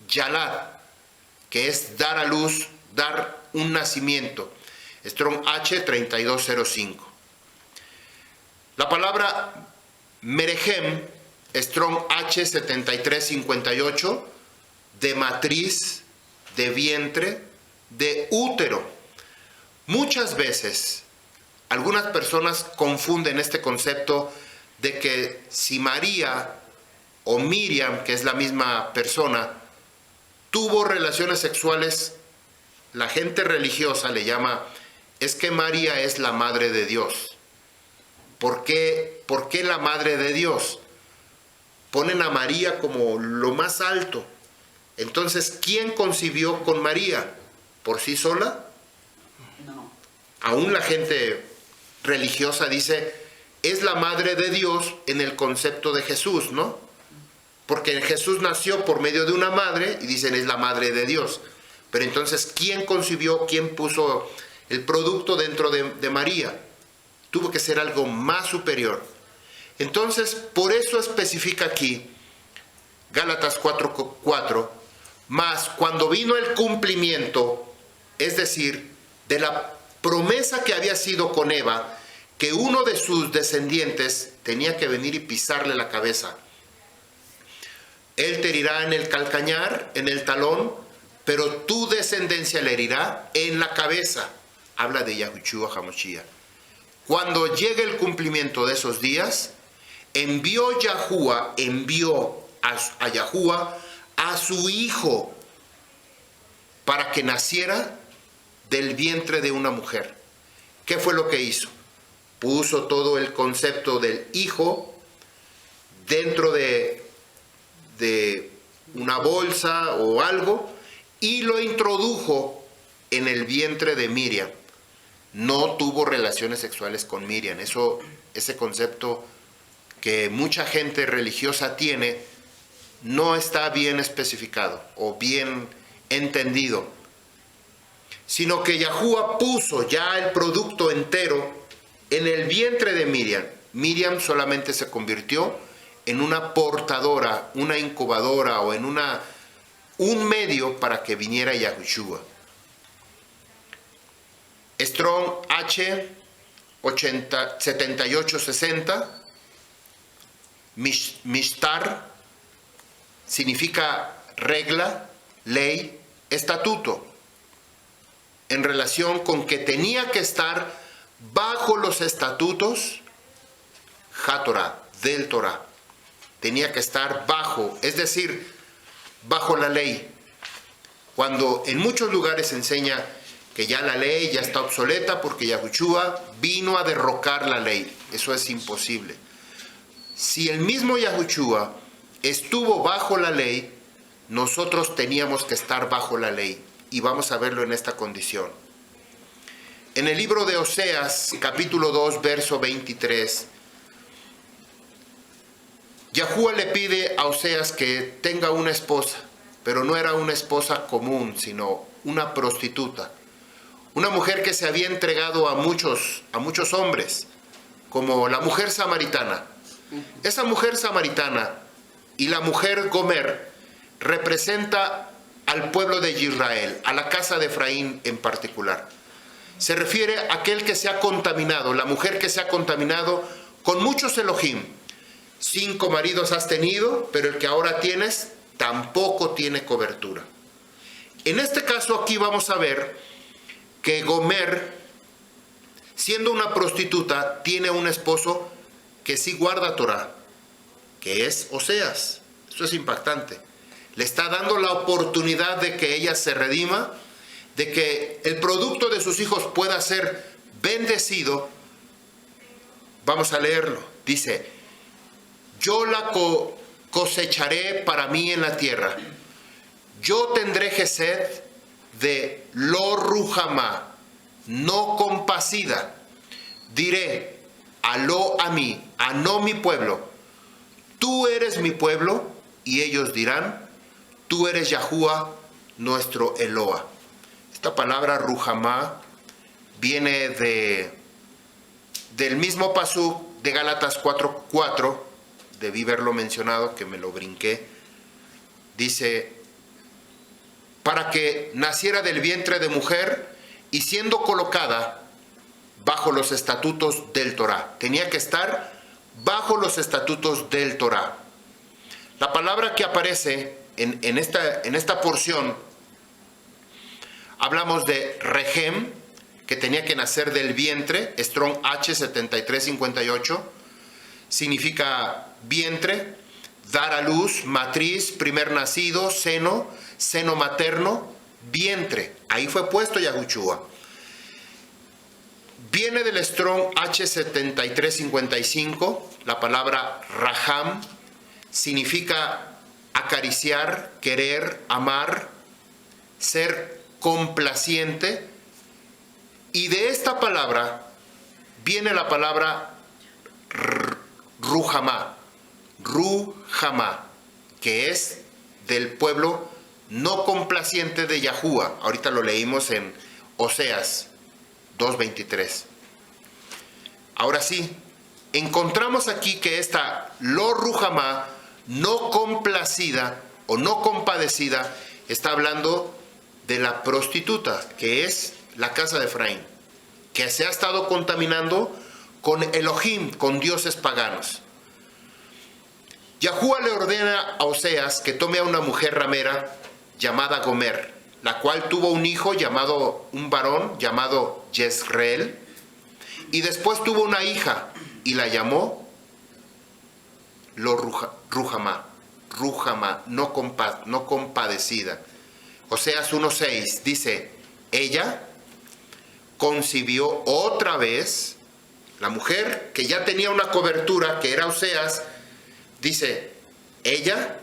Yalad, que es dar a luz, dar un nacimiento. Strong H 3205. La palabra Meregem, Strong H7358, de matriz, de vientre, de útero. Muchas veces, algunas personas confunden este concepto de que si María o Miriam, que es la misma persona, tuvo relaciones sexuales, la gente religiosa le llama, es que María es la madre de Dios. ¿Por qué la madre de Dios? Ponen a María como lo más alto. Entonces, ¿quién concibió con María? ¿Por sí sola? No. Aún la gente religiosa dice, es la madre de Dios en el concepto de Jesús, ¿no? Porque Jesús nació por medio de una madre y dicen es la madre de Dios. Pero entonces, ¿quién concibió, quién puso el producto dentro de María? Tuvo que ser algo más superior. Entonces, por eso especifica aquí, Gálatas 4:4, mas cuando vino el cumplimiento, es decir, de la promesa que había sido con Eva, que uno de sus descendientes tenía que venir y pisarle la cabeza. Él te herirá en el calcañar, en el talón, pero tu descendencia le herirá en la cabeza. Habla de Yahushua HaMashiach. Cuando llegue el cumplimiento de esos días, envió Yahuwah a Yahuwah a su hijo para que naciera del vientre de una mujer. ¿Qué fue lo que hizo? Puso todo el concepto del hijo dentro de una bolsa o algo y lo introdujo en el vientre de Miriam. No tuvo relaciones sexuales con Miriam. Ese concepto que mucha gente religiosa tiene no está bien especificado o bien entendido, sino que Yahuwah puso ya el producto entero en el vientre de Miriam. Miriam solamente se convirtió en una portadora, una incubadora o en un medio para que viniera Yahushua. Strong H 7860, Mishtar, significa regla, ley, estatuto, en relación con que tenía que estar bajo los estatutos HaTorah, del Torah. Tenía que estar bajo, es decir, bajo la ley. Cuando en muchos lugares se enseña que ya la ley ya está obsoleta porque Yahushua vino a derrocar la ley. Eso es imposible. Si el mismo Yahushua estuvo bajo la ley, nosotros teníamos que estar bajo la ley. Y vamos a verlo en esta condición. En el libro de Oseas, capítulo 2, verso 23, Yahuwah le pide a Oseas que tenga una esposa, pero no era una esposa común, sino una prostituta. Una mujer que se había entregado a muchos hombres, como la mujer samaritana. Esa mujer samaritana y la mujer Gomer representa al pueblo de Israel, a la casa de Efraín en particular. Se refiere a aquel que se ha contaminado, la mujer que se ha contaminado con muchos Elohim. 5 maridos has tenido, pero el que ahora tienes tampoco tiene cobertura. En este caso aquí vamos a ver que Gomer, siendo una prostituta, tiene un esposo que sí guarda Torah, que es Oseas. Esto es impactante. Le está dando la oportunidad de que ella se redima, de que el producto de sus hijos pueda ser bendecido. Vamos a leerlo. Dice, yo la cosecharé para mí en la tierra. Yo tendré gesed de lo ruhamá, no compasida. Diré, aló a mí, a no mi pueblo. Tú eres mi pueblo, y ellos dirán, tú eres Yahuwah, nuestro Eloah. Esta palabra ruhamá viene del mismo pasuk de Gálatas 4:4, debí verlo mencionado, que me lo brinqué. Dice, para que naciera del vientre de mujer y siendo colocada bajo los estatutos del Torah. Tenía que estar bajo los estatutos del Torá. La palabra que aparece en esta porción, hablamos de Regem, que tenía que nacer del vientre, Strong H7358, significa vientre, dar a luz, matriz, primer nacido, seno, seno materno, vientre. Ahí fue puesto Yahushua. Viene del Strong H7355, la palabra Raham, significa acariciar, querer, amar, ser complaciente. Y de esta palabra viene la palabra Ruhamá, que es del pueblo no complaciente de Yahuwah. Ahorita lo leímos en Oseas 2:23. Ahora sí, encontramos aquí que esta Lo Ruhamá, no complacida o no compadecida, está hablando de la prostituta, que es la casa de Efraín, que se ha estado contaminando con Elohim, con dioses paganos. Yahuwah le ordena a Oseas que tome a una mujer ramera llamada Gomer, la cual tuvo un hijo un varón llamado Jezreel, y después tuvo una hija y la llamó Ruhamá, no compadecida. Oseas 1:6 dice, ella concibió otra vez, la mujer que ya tenía una cobertura, que era Oseas, dice, ella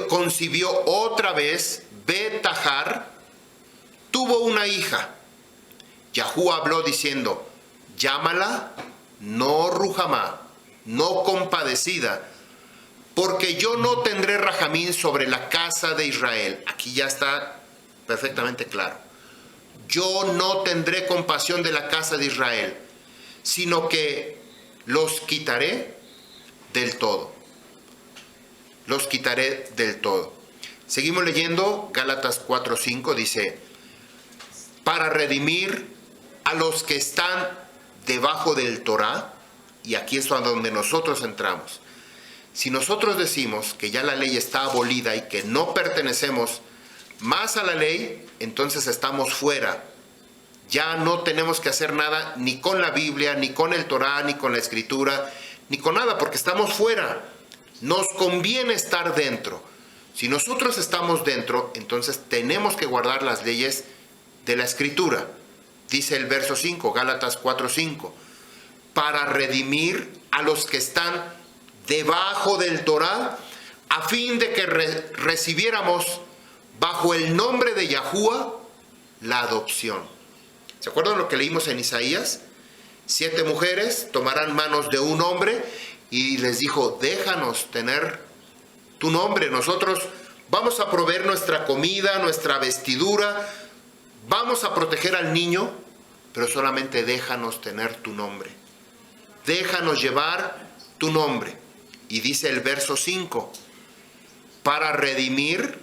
concibió otra vez, Betahar, tuvo una hija. Yahuwah habló diciendo, llámala no Ruhamá, no compadecida, porque yo no tendré rajamín sobre la casa de Israel. Aquí ya está perfectamente claro. Yo no tendré compasión de la casa de Israel, sino que los quitaré del todo. Los quitaré del todo. Seguimos leyendo, Gálatas 4:5 dice, para redimir a los que están debajo del Torá, y aquí es donde nosotros entramos. Si nosotros decimos que ya la ley está abolida y que no pertenecemos más a la ley, entonces estamos fuera. Ya no tenemos que hacer nada ni con la Biblia, ni con el Torá, ni con la Escritura, ni con nada, porque estamos fuera. Nos conviene estar dentro. Si nosotros estamos dentro, entonces tenemos que guardar las leyes de la Escritura. Dice el verso 5, Gálatas 4:5, para redimir a los que están debajo del Torá, a fin de que recibiéramos bajo el nombre de Yahuwah la adopción. ¿Se acuerdan lo que leímos en Isaías? 7 mujeres tomarán manos de un hombre y les dijo, déjanos tener tu nombre, nosotros vamos a proveer nuestra comida, nuestra vestidura, vamos a proteger al niño, pero solamente déjanos tener tu nombre. Déjanos llevar tu nombre. Y dice el verso 5, para redimir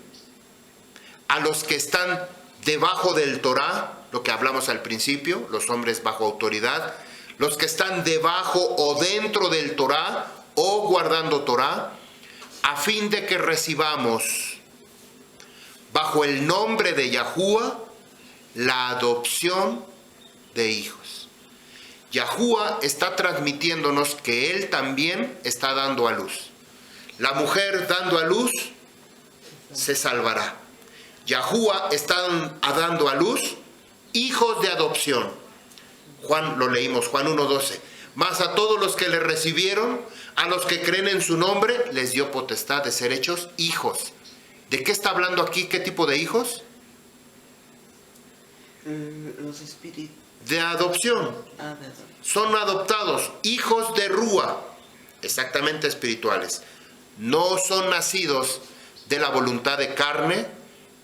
a los que están debajo del Torá, lo que hablamos al principio, los hombres bajo autoridad, los que están debajo o dentro del Torá o guardando Torá, a fin de que recibamos bajo el nombre de Yahuwah la adopción de hijos. Yahuwah está transmitiéndonos que Él también está dando a luz. La mujer dando a luz se salvará. Yahuwah está dando a luz hijos de adopción. Juan, lo leímos, Juan 1:12. Mas a todos los que le recibieron, a los que creen en su nombre, les dio potestad de ser hechos hijos. ¿De qué está hablando aquí? ¿Qué tipo de hijos? Los espíritus. De adopción. Son adoptados, hijos de Rúa, exactamente espirituales. No son nacidos de la voluntad de carne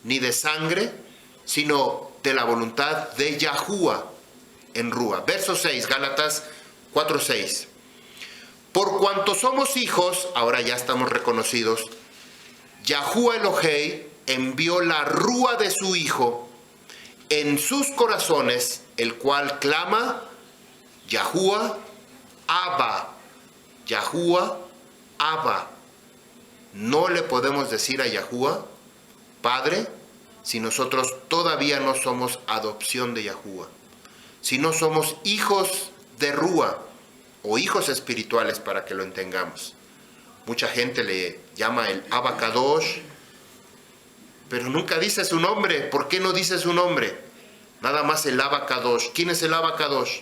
ni de sangre, sino de la voluntad de Yahuwah en Rúa. Verso 6, Gálatas 4:6. Por cuanto somos hijos, ahora ya estamos reconocidos, Yahuwah Elohei envió la Rúa de su Hijo en sus corazones, el cual clama, Yahuwah, Abba, Yahuwah, Abba. No le podemos decir a Yahuwah, Padre, si nosotros todavía no somos adopción de Yahuwah, si no somos hijos de Rúa o hijos espirituales, para que lo entendamos. Mucha gente le llama el Abba Kadosh, pero nunca dice su nombre. ¿Por qué no dice su nombre? Nada más el Abba Kadosh. ¿Quién es el Abba Kadosh?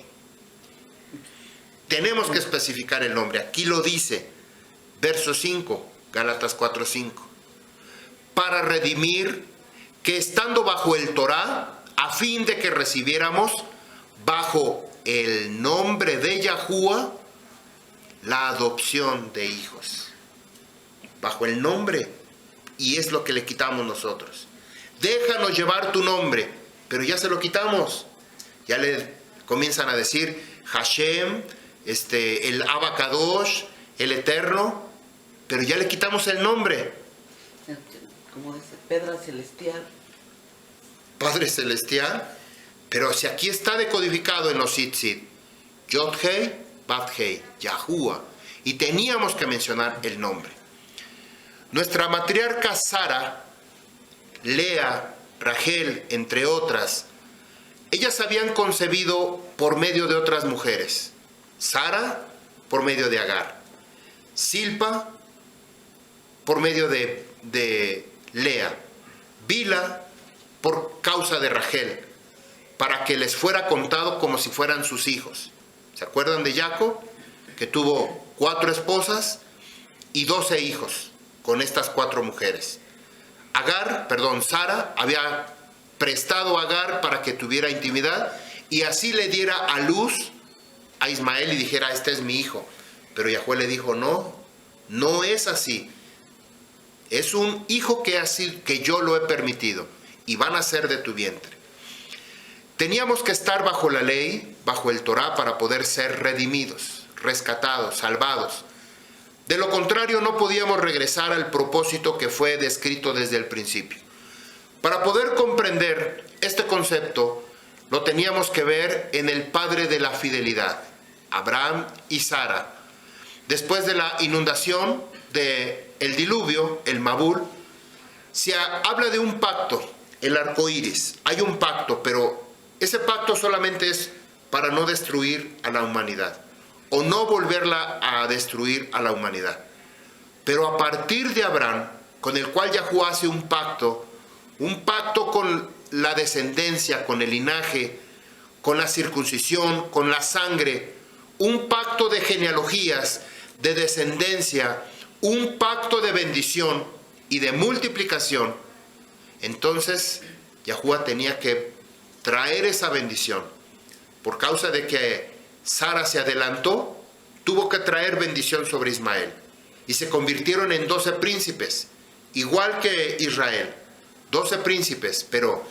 Tenemos que especificar el nombre. Aquí lo dice, verso 5, Gálatas 4:5. Para redimir, que estando bajo el Torá, a fin de que recibiéramos bajo el nombre de Yahuwah la adopción de hijos. Bajo el nombre. Y es lo que le quitamos nosotros. Déjanos llevar tu nombre. Pero ya se lo quitamos. Ya le comienzan a decir Hashem, el Abba Kadosh, el Eterno. Pero ya le quitamos el nombre. Como dice, Pedro Celestial. Padre Celestial. Pero si aquí está decodificado en los Tzitzit, Yod-Hei, Vav-Hei, Yahuwah. Y teníamos que mencionar el nombre. Nuestra matriarca Sara, Lea, Rachel, entre otras, ellas habían concebido por medio de otras mujeres. Sara, por medio de Agar. Silpa, por medio de Lea. Bila, por causa de Rachel, para que les fuera contado como si fueran sus hijos. ¿Se acuerdan de Jacob? Que tuvo 4 esposas y 12 hijos con estas 4 mujeres. Sara había prestado a Agar para que tuviera intimidad y así le diera a luz a Ismael y dijera, este es mi hijo. Pero Yahuwah le dijo, no es así. Es un hijo que yo lo he permitido y van a ser de tu vientre. Teníamos que estar bajo la ley, bajo el Torá, para poder ser redimidos, rescatados, salvados. De lo contrario, no podíamos regresar al propósito que fue descrito desde el principio. Para poder comprender este concepto, lo teníamos que ver en el padre de la fidelidad, Abraham y Sara. Después de la inundación del diluvio, el Mabul, se habla de un pacto, el arco iris. Hay un pacto, pero ese pacto solamente es para no destruir a la humanidad, o no volverla a destruir a la humanidad. Pero a partir de Abraham, con el cual Yahuwah hace un pacto con la descendencia, con el linaje, con la circuncisión, con la sangre, un pacto de genealogías, de descendencia, un pacto de bendición y de multiplicación. Entonces Yahuwah tenía que traer esa bendición. Por causa de que Sara se adelantó, tuvo que traer bendición sobre Ismael. Y se convirtieron en 12 príncipes, igual que Israel. 12 príncipes, pero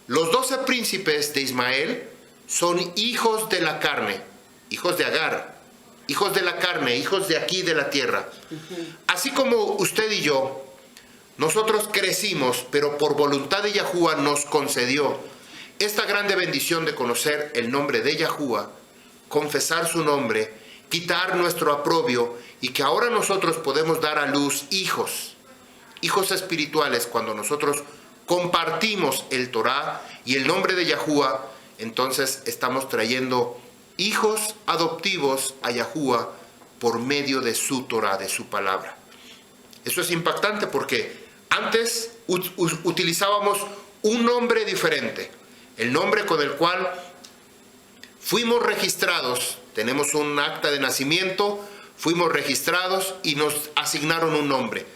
los 12 príncipes de Ismael son hijos de la carne, hijos de Agar, hijos de la carne, hijos de aquí de la tierra. Así como usted y yo, nosotros crecimos, pero por voluntad de Yahuwah nos concedió esta grande bendición de conocer el nombre de Yahuwah, confesar su nombre, quitar nuestro oprobio, y que ahora nosotros podemos dar a luz hijos espirituales. Cuando nosotros compartimos el Torá y el nombre de Yahuwah, entonces estamos trayendo hijos adoptivos a Yahuwah por medio de su Torá, de su palabra. Eso es impactante porque antes utilizábamos un nombre diferente, el nombre con el cual fuimos registrados. Tenemos un acta de nacimiento, fuimos registrados y nos asignaron un nombre.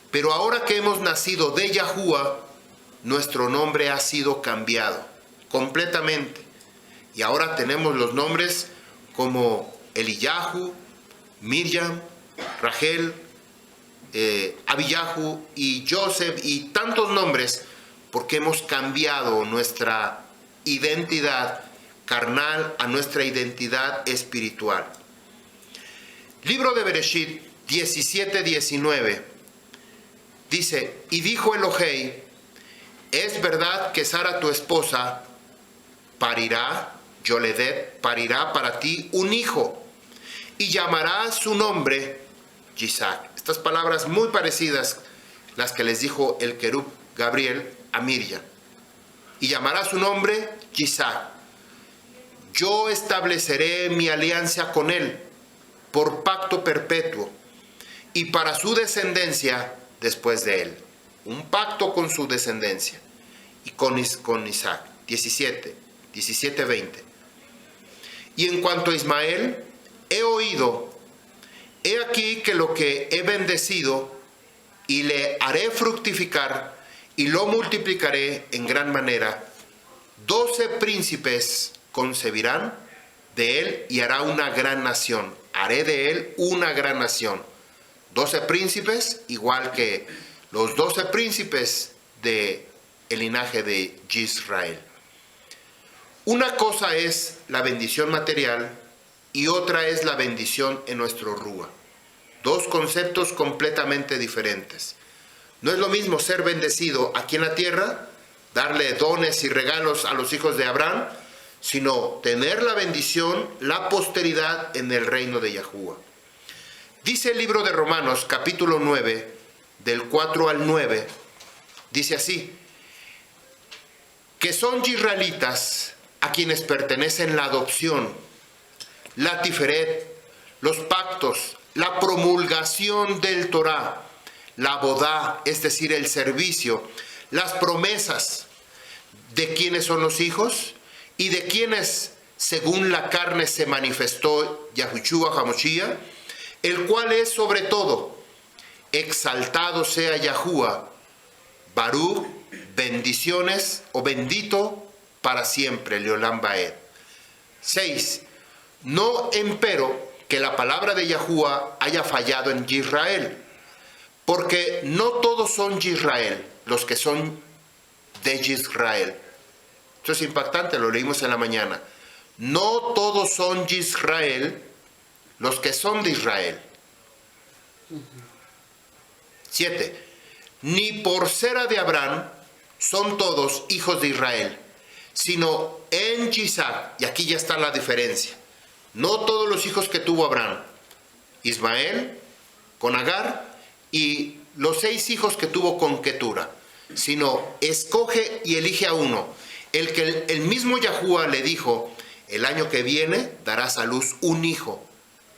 Pero ahora que hemos nacido de Yahuwah, nuestro nombre ha sido cambiado completamente. Y ahora tenemos los nombres como Eliyahu, Miriam, Rachel, Abiyahu y Joseph y tantos nombres, porque hemos cambiado nuestra identidad carnal a nuestra identidad espiritual. Libro de Bereshit 17:19 dice, y dijo Elohei, es verdad que Sara tu esposa parirá, Yoledet, parirá para ti un hijo, y llamará su nombre Yitzhak. Estas palabras muy parecidas las que les dijo el querub Gabriel a Miriam. Y llamará su nombre Yitzhak. Yo estableceré mi alianza con él por pacto perpetuo y para su descendencia después de él. Un pacto con su descendencia y con Isaac. 17:20. Y en cuanto a Ismael, he oído, he aquí que lo que he bendecido y le haré fructificar y lo multiplicaré en gran manera. 12 príncipes concebirán de él y hará una gran nación. Haré de él una gran nación. 12 príncipes, igual que los 12 príncipes del linaje de Israel. Una cosa es la bendición material y otra es la bendición en nuestro Rúa. Dos conceptos completamente diferentes. No es lo mismo ser bendecido aquí en la tierra, darle dones y regalos a los hijos de Abraham, sino tener la bendición, la posteridad en el reino de Yahuwah. Dice el libro de Romanos, capítulo 9, del 4 al 9, dice así, que son israelitas a quienes pertenecen la adopción, la tiferet, los pactos, la promulgación del Torah, la bodá, es decir, el servicio, las promesas de quienes son los hijos y de quienes, según la carne, se manifestó Yahushua HaMashiach, el cual es sobre todo, exaltado sea Yahuwah, Baruch, bendiciones o bendito para siempre, Leolam Baed. 6. No empero que la palabra de Yahuwah haya fallado en Israel, porque no todos son Israel, los que son de Israel. Esto es impactante, lo leímos en la mañana. No todos son Israel, los que son de Israel. 7. Ni por cera de Abraham son todos hijos de Israel, sino en Yitzhak, y aquí ya está la diferencia. No todos los hijos que tuvo Abraham, Ismael, con Agar, y los 6 hijos que tuvo con Ketura, sino escoge y elige a uno, el que el mismo Yahuwah le dijo, el año que viene darás a luz un hijo,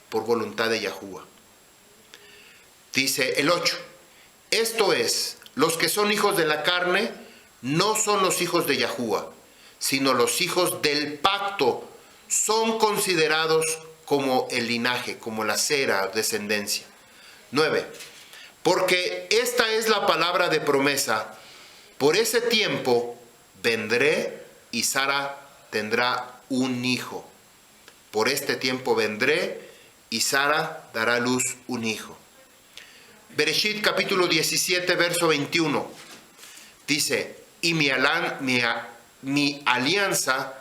por voluntad de Yahuwah. Dice el 8, esto es, los que son hijos de la carne, no son los hijos de Yahuwah, sino los hijos del pacto, son considerados como el linaje, como la cera, descendencia. 9. Porque esta es la palabra de promesa, por ese tiempo vendré y Sara tendrá un hijo. Por este tiempo vendré y Sara dará a luz un hijo. Bereshit capítulo 17, verso 21. Dice, y mi alianza,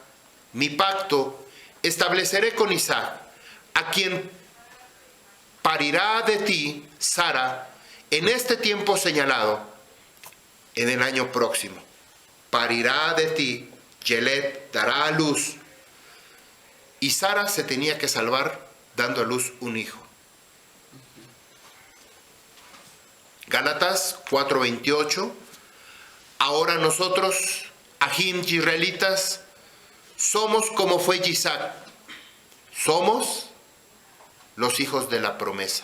mi pacto, estableceré con Isaac, a quien parirá de ti Sara en este tiempo señalado, en el año próximo. Parirá de ti, Yelet dará a luz. Y Sara se tenía que salvar dando a luz un hijo. Gálatas 4:28. Ahora nosotros, Ajim israelitas, somos como fue Isaac. Somos los hijos de la promesa.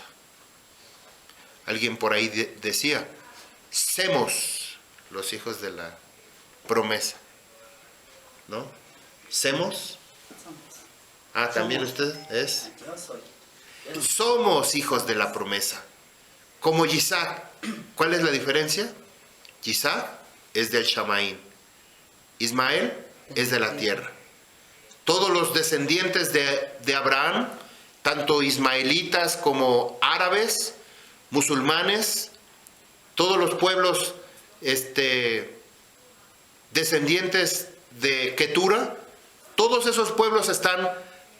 Alguien por ahí decía, semos los hijos de la promesa. ¿No? ¿Semos? Ah, ¿también usted es? Yo soy. Somos hijos de la promesa. Como Isaac. ¿Cuál es la diferencia? Isaac es del Shamaín. Ismael es de la tierra. Todos los descendientes de Abraham, tanto ismaelitas como árabes, musulmanes, todos los pueblos descendientes de Ketura, todos esos pueblos están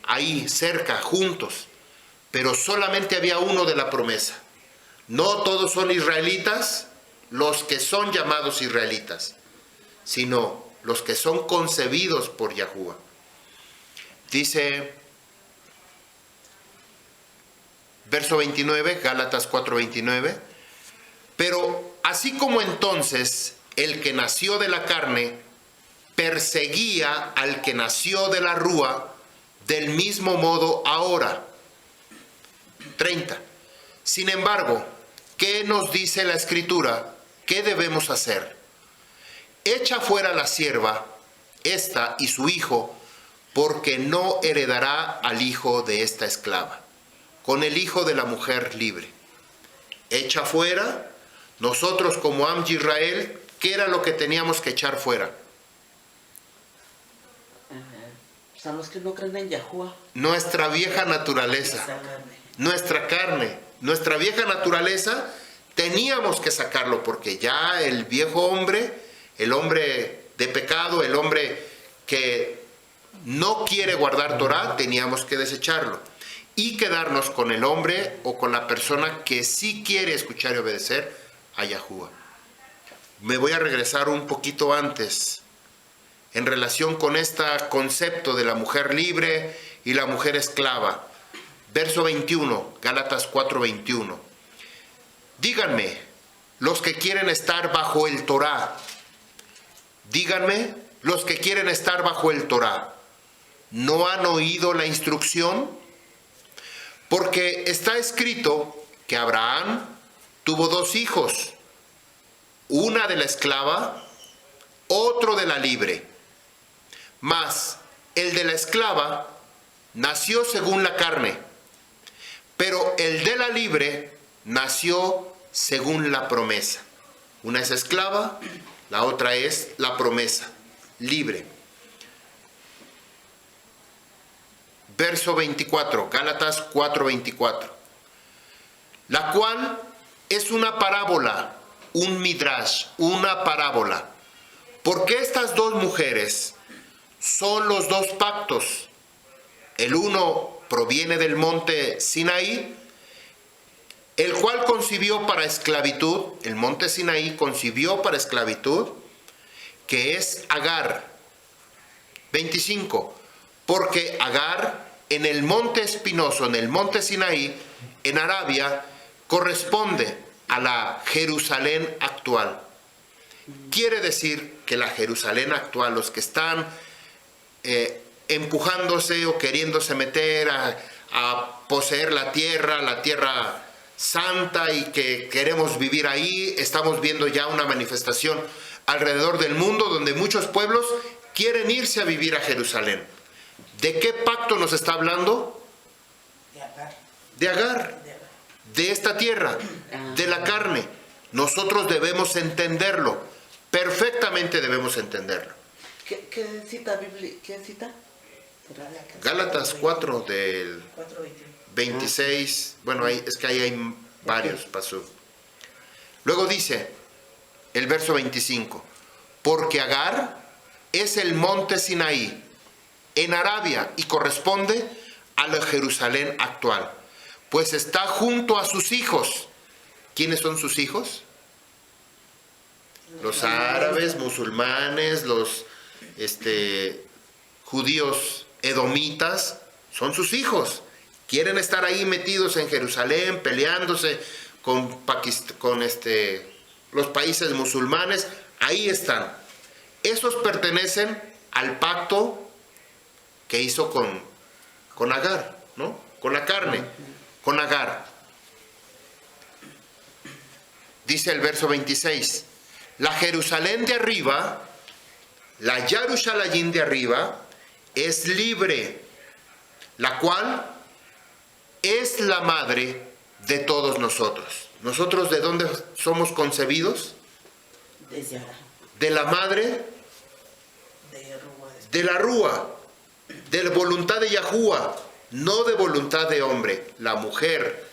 ahí cerca, juntos, pero solamente había uno de la promesa. No todos son israelitas, los que son llamados israelitas, sino los que son concebidos por Yahuwah. Dice verso 29, Gálatas 4:29. Pero así como entonces el que nació de la carne perseguía al que nació de la rúa, del mismo modo ahora. 30. Sin embargo, ¿qué nos dice la Escritura? ¿Qué debemos hacer? Echa fuera la sierva, esta y su hijo, porque no heredará al hijo de esta esclava, con el hijo de la mujer libre. Echa fuera, nosotros como Am Yisrael, ¿qué era lo que teníamos que echar fuera? Son los que no creen en Yahuwah. Nuestra vieja naturaleza, nuestra carne, nuestra vieja naturaleza, teníamos que sacarlo porque ya el viejo hombre, el hombre de pecado, el hombre que no quiere guardar Torah, teníamos que desecharlo y quedarnos con el hombre o con la persona que sí quiere escuchar y obedecer a Yahuwah. Me voy a regresar un poquito antes en relación con este concepto de la mujer libre y la mujer esclava. Verso 21, Gálatas 4:21. Díganme, los que quieren estar bajo el Torah, díganme, los que quieren estar bajo el Torah, ¿no han oído la instrucción? Porque está escrito que Abraham tuvo 2 hijos, una de la esclava, otro de la libre. Mas el de la esclava nació según la carne, pero el de la libre nació según la promesa. Una es esclava, la otra es la promesa, libre. Verso 24, Gálatas 4:24. La cual es una parábola, un midrash, una parábola. Porque estas 2 mujeres son los 2 pactos. El uno proviene del monte Sinaí, el cual concibió para esclavitud, el monte Sinaí concibió para esclavitud, que es Agar. 25. Porque Agar en el monte espinoso, en el monte Sinaí, en Arabia, corresponde a la Jerusalén actual. Quiere decir que la Jerusalén actual, los que están empujándose o queriéndose meter a poseer la tierra santa y que queremos vivir ahí, estamos viendo ya una manifestación alrededor del mundo donde muchos pueblos quieren irse a vivir a Jerusalén. ¿De qué pacto nos está hablando? De Agar, de esta tierra, de la carne. Nosotros debemos entenderlo, perfectamente debemos entenderlo. ¿Qué cita Biblia? ¿Qué cita? Gálatas 4 del 26, bueno, es que ahí hay varios, pasó. Luego dice el verso 25, porque Agar es el monte Sinaí en Arabia y corresponde a la Jerusalén actual, pues está junto a sus hijos. ¿Quiénes son sus hijos? Los árabes, musulmanes, los judíos edomitas, son sus hijos. Quieren estar ahí metidos en Jerusalén, peleándose con los países musulmanes. Ahí están. Esos pertenecen al pacto que hizo con Agar, ¿no? Con la carne, con Agar. Dice el verso 26, la Jerusalén de arriba, la Yarushalayim de arriba, es libre, la cual es la madre de todos nosotros. ¿Nosotros de dónde somos concebidos? De la madre, de la Rúa, de la voluntad de Yahuwah, no de voluntad de hombre. La mujer,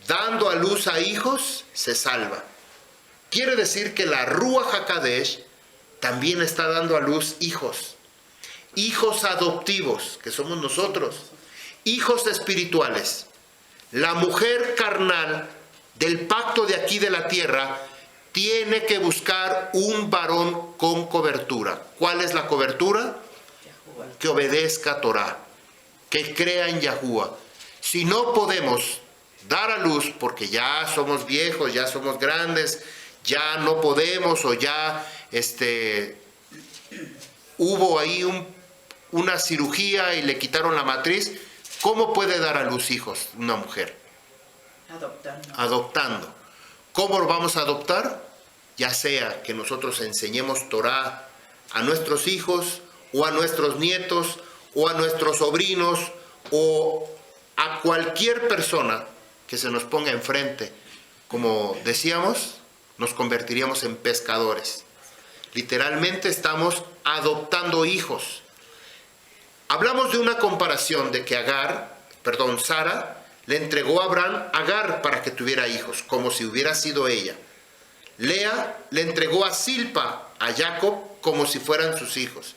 dando a luz a hijos, se salva. Quiere decir que la Ruach HaKadosh también está dando a luz hijos. Hijos adoptivos, que somos nosotros. Hijos espirituales. La mujer carnal del pacto de aquí de la tierra tiene que buscar un varón con cobertura. ¿Cuál es la cobertura? Que obedezca a Torah, que crea en Yahuwah. Si no podemos dar a luz porque ya somos viejos, ya somos grandes, ya no podemos o ya hubo ahí una cirugía y le quitaron la matriz, ¿cómo puede dar a luz hijos una mujer? Adoptando. ¿Cómo lo vamos a adoptar? Ya sea que nosotros enseñemos Torah a nuestros hijos o a nuestros nietos o a nuestros sobrinos o a cualquier persona que se nos ponga enfrente. Como decíamos, nos convertiríamos en pescadores. Literalmente estamos adoptando hijos. Hablamos de una comparación de que Sara le entregó a Abraham a Agar para que tuviera hijos, como si hubiera sido ella. Lea le entregó a Silpa a Jacob como si fueran sus hijos.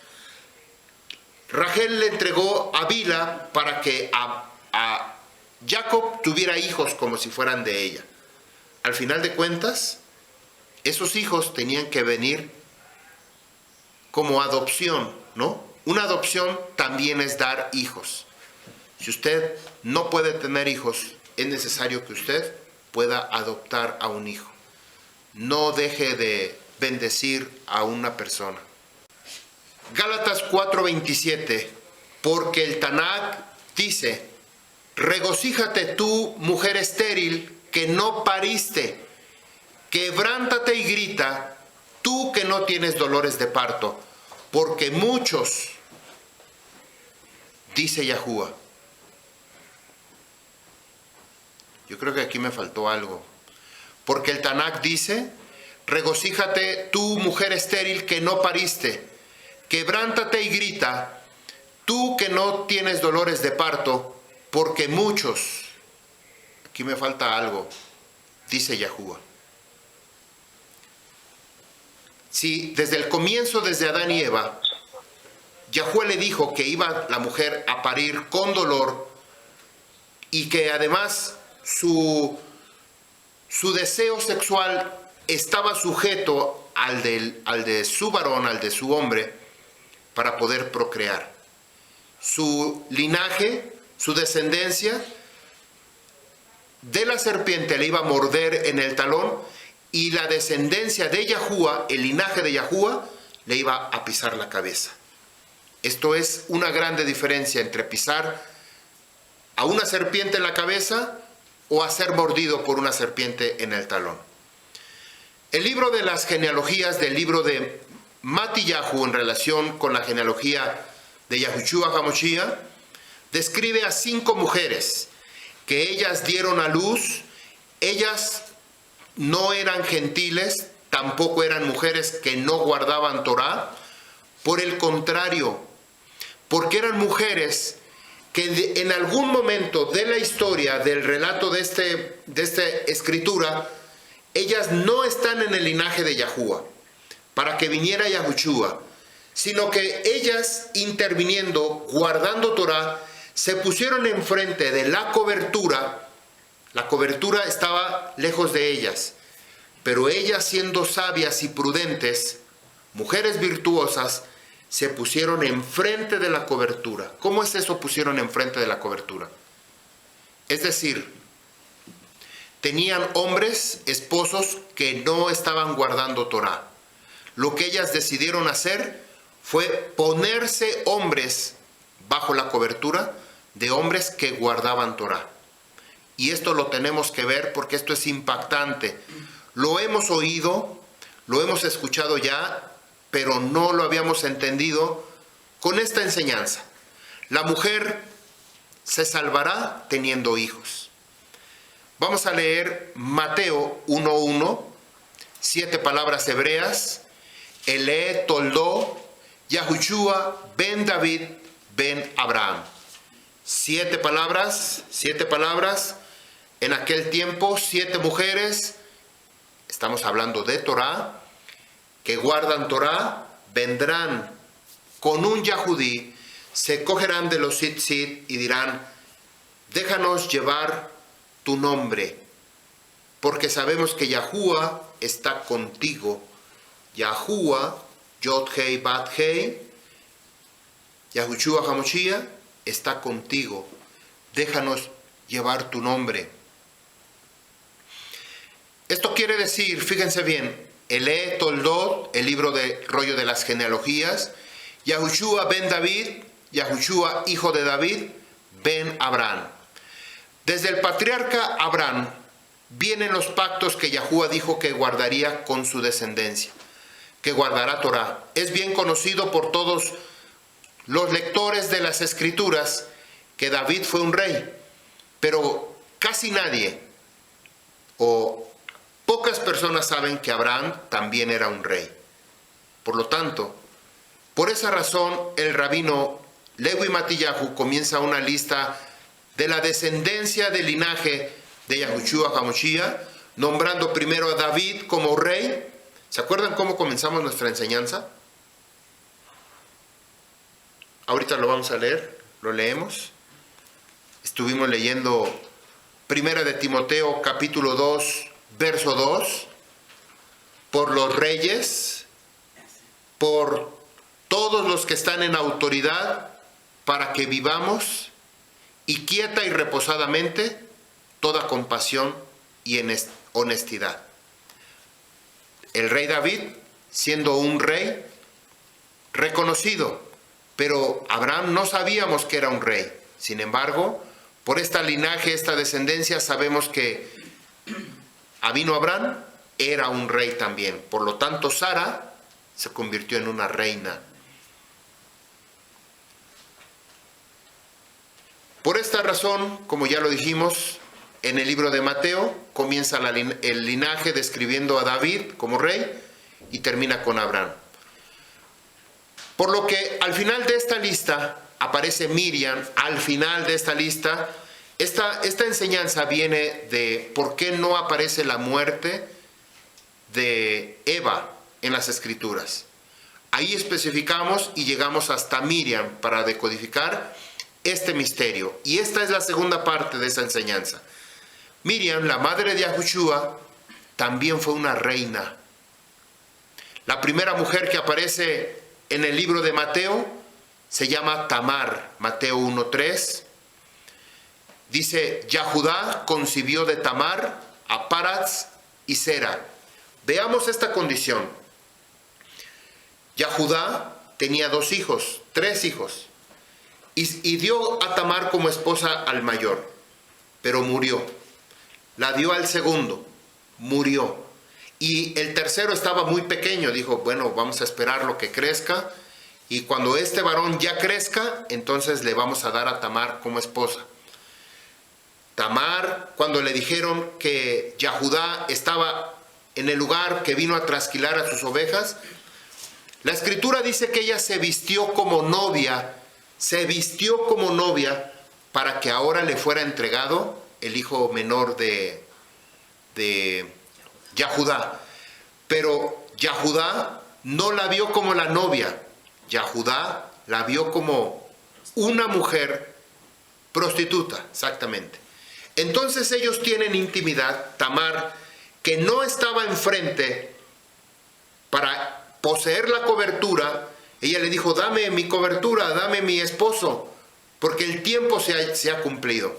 Rachel le entregó a Bila para que a Jacob tuviera hijos como si fueran de ella. Al final de cuentas, esos hijos tenían que venir como adopción, ¿no? Una adopción también es dar hijos. Si usted no puede tener hijos, es necesario que usted pueda adoptar a un hijo. No deje de bendecir a una persona. Gálatas 4:27, porque el Tanakh dice, regocíjate tú, mujer estéril, que no pariste, quebrántate y grita, tú que no tienes dolores de parto, porque muchos, dice Yahuwah. Yo creo que aquí me faltó algo. Porque el Tanakh dice, regocíjate tú, mujer estéril, que no pariste, quebrántate y grita, tú que no tienes dolores de parto, porque muchos, aquí me falta algo, dice Yahuwah. Si desde el comienzo, desde Adán y Eva, Yahuwah le dijo que iba la mujer a parir con dolor y que además su deseo sexual estaba sujeto al de su varón, al de su hombre, para poder procrear. Su linaje, su descendencia, de la serpiente le iba a morder en el talón y la descendencia de Yahuwah, el linaje de Yahuwah, le iba a pisar la cabeza. Esto es una grande diferencia entre pisar a una serpiente en la cabeza o a ser mordido por una serpiente en el talón. El libro de las genealogías del libro de Matillahu en relación con la genealogía de Yahushua HaMashiach describe a 5 mujeres que ellas dieron a luz. Ellas no eran gentiles, tampoco eran mujeres que no guardaban Torah, por el contrario, porque eran mujeres que en algún momento de la historia, del relato de esta escritura, ellas no están en el linaje de Yahuwah, para que viniera Yahushua, sino que ellas, interviniendo, guardando Torah, se pusieron enfrente de la cobertura estaba lejos de ellas, pero ellas, siendo sabias y prudentes, mujeres virtuosas, se pusieron enfrente de la cobertura. ¿Cómo es eso, pusieron enfrente de la cobertura? Es decir, tenían hombres, esposos, que no estaban guardando Torah. Lo que ellas decidieron hacer fue ponerse hombres bajo la cobertura de hombres que guardaban Torah. Y esto lo tenemos que ver porque esto es impactante. Lo hemos oído, lo hemos escuchado ya, pero no lo habíamos entendido con esta enseñanza. La mujer se salvará teniendo hijos. Vamos a leer Mateo 1:1, 7 palabras hebreas. Ele toldó Yahushua ben David ben Abraham. 7 palabras. En aquel tiempo, 7 mujeres, estamos hablando de Torah, que guardan Torah, vendrán con un Yahudí, se cogerán de los tzitzit y dirán, déjanos llevar tu nombre, porque sabemos que Yahuwah está contigo. Yahuwah, Yod Hei Bat Hei, Yahushua HaMashiach, está contigo. Déjanos llevar tu nombre. Esto quiere decir, fíjense bien, Elé Toldot, el libro de rollo de las genealogías, Yahushua ben David, Yahushua hijo de David, ben Abraham. Desde el patriarca Abraham vienen los pactos que Yahuwah dijo que guardaría con su descendencia, que guardará Torah. Es bien conocido por todos los lectores de las Escrituras que David fue un rey, pero casi nadie o pocas personas saben que Abraham también era un rey. Por lo tanto, por esa razón, el rabino Lewi Matillahu comienza una lista de la descendencia del linaje de Yahushua HaMashiach, nombrando primero a David como rey. ¿Se acuerdan cómo comenzamos nuestra enseñanza? Ahorita lo vamos a leer, lo leemos. Estuvimos leyendo Primera de Timoteo capítulo 2, verso 2. Por los reyes, por todos los que están en autoridad, para que vivamos y quieta y reposadamente toda compasión y honestidad. El rey David, siendo un rey reconocido, pero Abraham no sabíamos que era un rey. Sin embargo, por esta linaje, esta descendencia, sabemos que Avino Abraham era un rey también. Por lo tanto, Sara se convirtió en una reina. Por esta razón, como ya lo dijimos, en el libro de Mateo comienza el linaje describiendo a David como rey y termina con Abraham. Por lo que al final de esta lista aparece Miriam, al final de esta lista. Esta enseñanza viene de por qué no aparece la muerte de Eva en las Escrituras. Ahí especificamos y llegamos hasta Miriam para decodificar este misterio. Y esta es la segunda parte de esa enseñanza. Miriam, la madre de Yahushua, también fue una reina. La primera mujer que aparece en el libro de Mateo se llama Tamar, Mateo 1:3. Dice, Yahudá concibió de Tamar a Paratz y Sera. Veamos esta condición. Yahudá tenía tres hijos, y dio a Tamar como esposa al mayor, pero murió. La dio al segundo, murió. Y el tercero estaba muy pequeño, dijo, bueno, vamos a esperar lo que crezca, y cuando este varón ya crezca, entonces le vamos a dar a Tamar como esposa. Tamar, cuando le dijeron que Yahudá estaba en el lugar que vino a trasquilar a sus ovejas, la Escritura dice que ella se vistió como novia para que ahora le fuera entregado el hijo menor de Yahudá. Pero Yahudá no la vio como la novia, Yahudá la vio como una mujer prostituta, exactamente. Entonces ellos tienen intimidad. Tamar, que no estaba enfrente para poseer la cobertura, ella le dijo, dame mi cobertura, dame mi esposo, porque el tiempo se ha cumplido.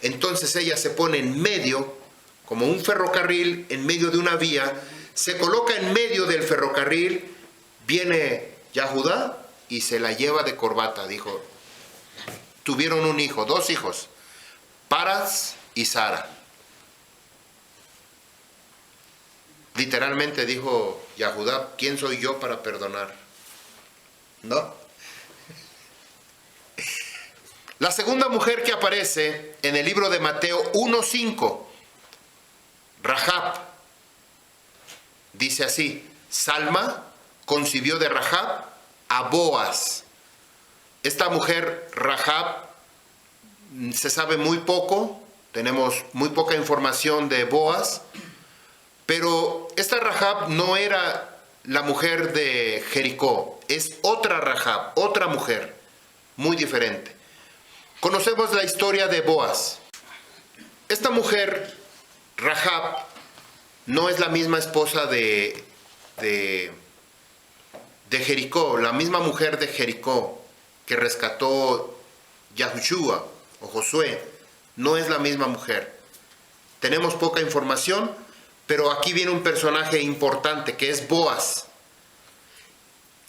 Entonces ella se pone en medio, como un ferrocarril en medio de una vía, se coloca en medio del ferrocarril, viene Yahudá y se la lleva de corbata. Dijo, tuvieron un hijo, dos hijos, Paratz y Sara. Literalmente dijo Yahudá, ¿quién soy yo para perdonar? ¿No? La segunda mujer que aparece en el libro de Mateo 1:5, Rahab, dice así, Salma concibió de Rahab a Boaz. Esta mujer Rahab se sabe muy poco, tenemos muy poca información de Boaz, pero esta Rahab no era la mujer de Jericó, es otra Rahab, otra mujer, muy diferente. Conocemos la historia de Boaz. Esta mujer, Rahab, no es la misma esposa de Jericó, la misma mujer de Jericó que rescató Yahushua o Josué, no es la misma mujer. Tenemos poca información, pero aquí viene un personaje importante que es Boaz.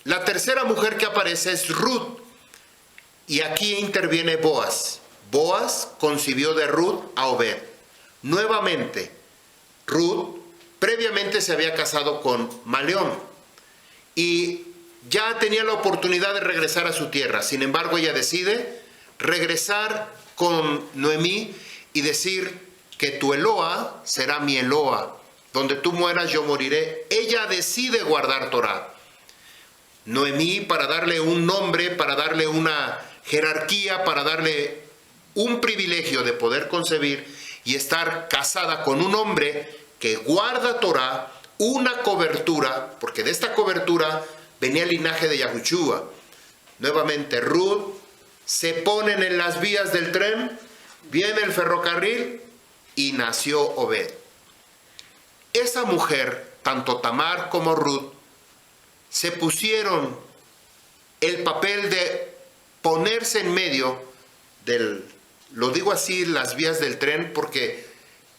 La tercera mujer que aparece es Ruth, y aquí interviene Boaz. Boaz concibió de Ruth a Obed. Nuevamente, Ruth previamente se había casado con Maleón y ya tenía la oportunidad de regresar a su tierra. Sin embargo, ella decide regresar con Noemí y decir que tu Eloa será mi Eloa. Donde tú mueras yo moriré. Ella decide guardar Torá. Noemí, para darle un nombre, para darle una jerarquía, para darle un privilegio de poder concebir y estar casada con un hombre que guarda Torá, una cobertura, porque de esta cobertura venía el linaje de Yahushua. Nuevamente Ruth, se ponen en las vías del tren, viene el ferrocarril y nació Obed. Esa mujer, tanto Tamar como Ruth, se pusieron el papel de ponerse en medio del, lo digo así, las vías del tren, porque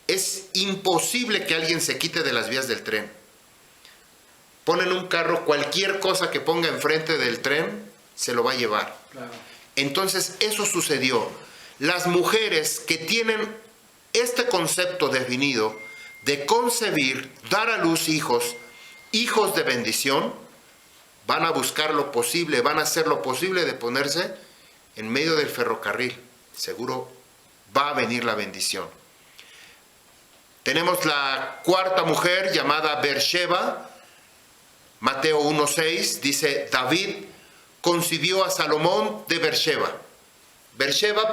es imposible que alguien se quite de las vías del tren. Ponen un carro, cualquier cosa que ponga enfrente del tren, se lo va a llevar. Claro. Entonces, eso sucedió. Las mujeres que tienen este concepto definido de concebir, dar a luz hijos, hijos de bendición, van a buscar lo posible, van a hacer lo posible de ponerse en medio del ferrocarril. Seguro va a venir la bendición. Tenemos la cuarta mujer llamada Beersheba. Mateo 1:6 dice, David concibió a Salomón de Beersheba. Beersheba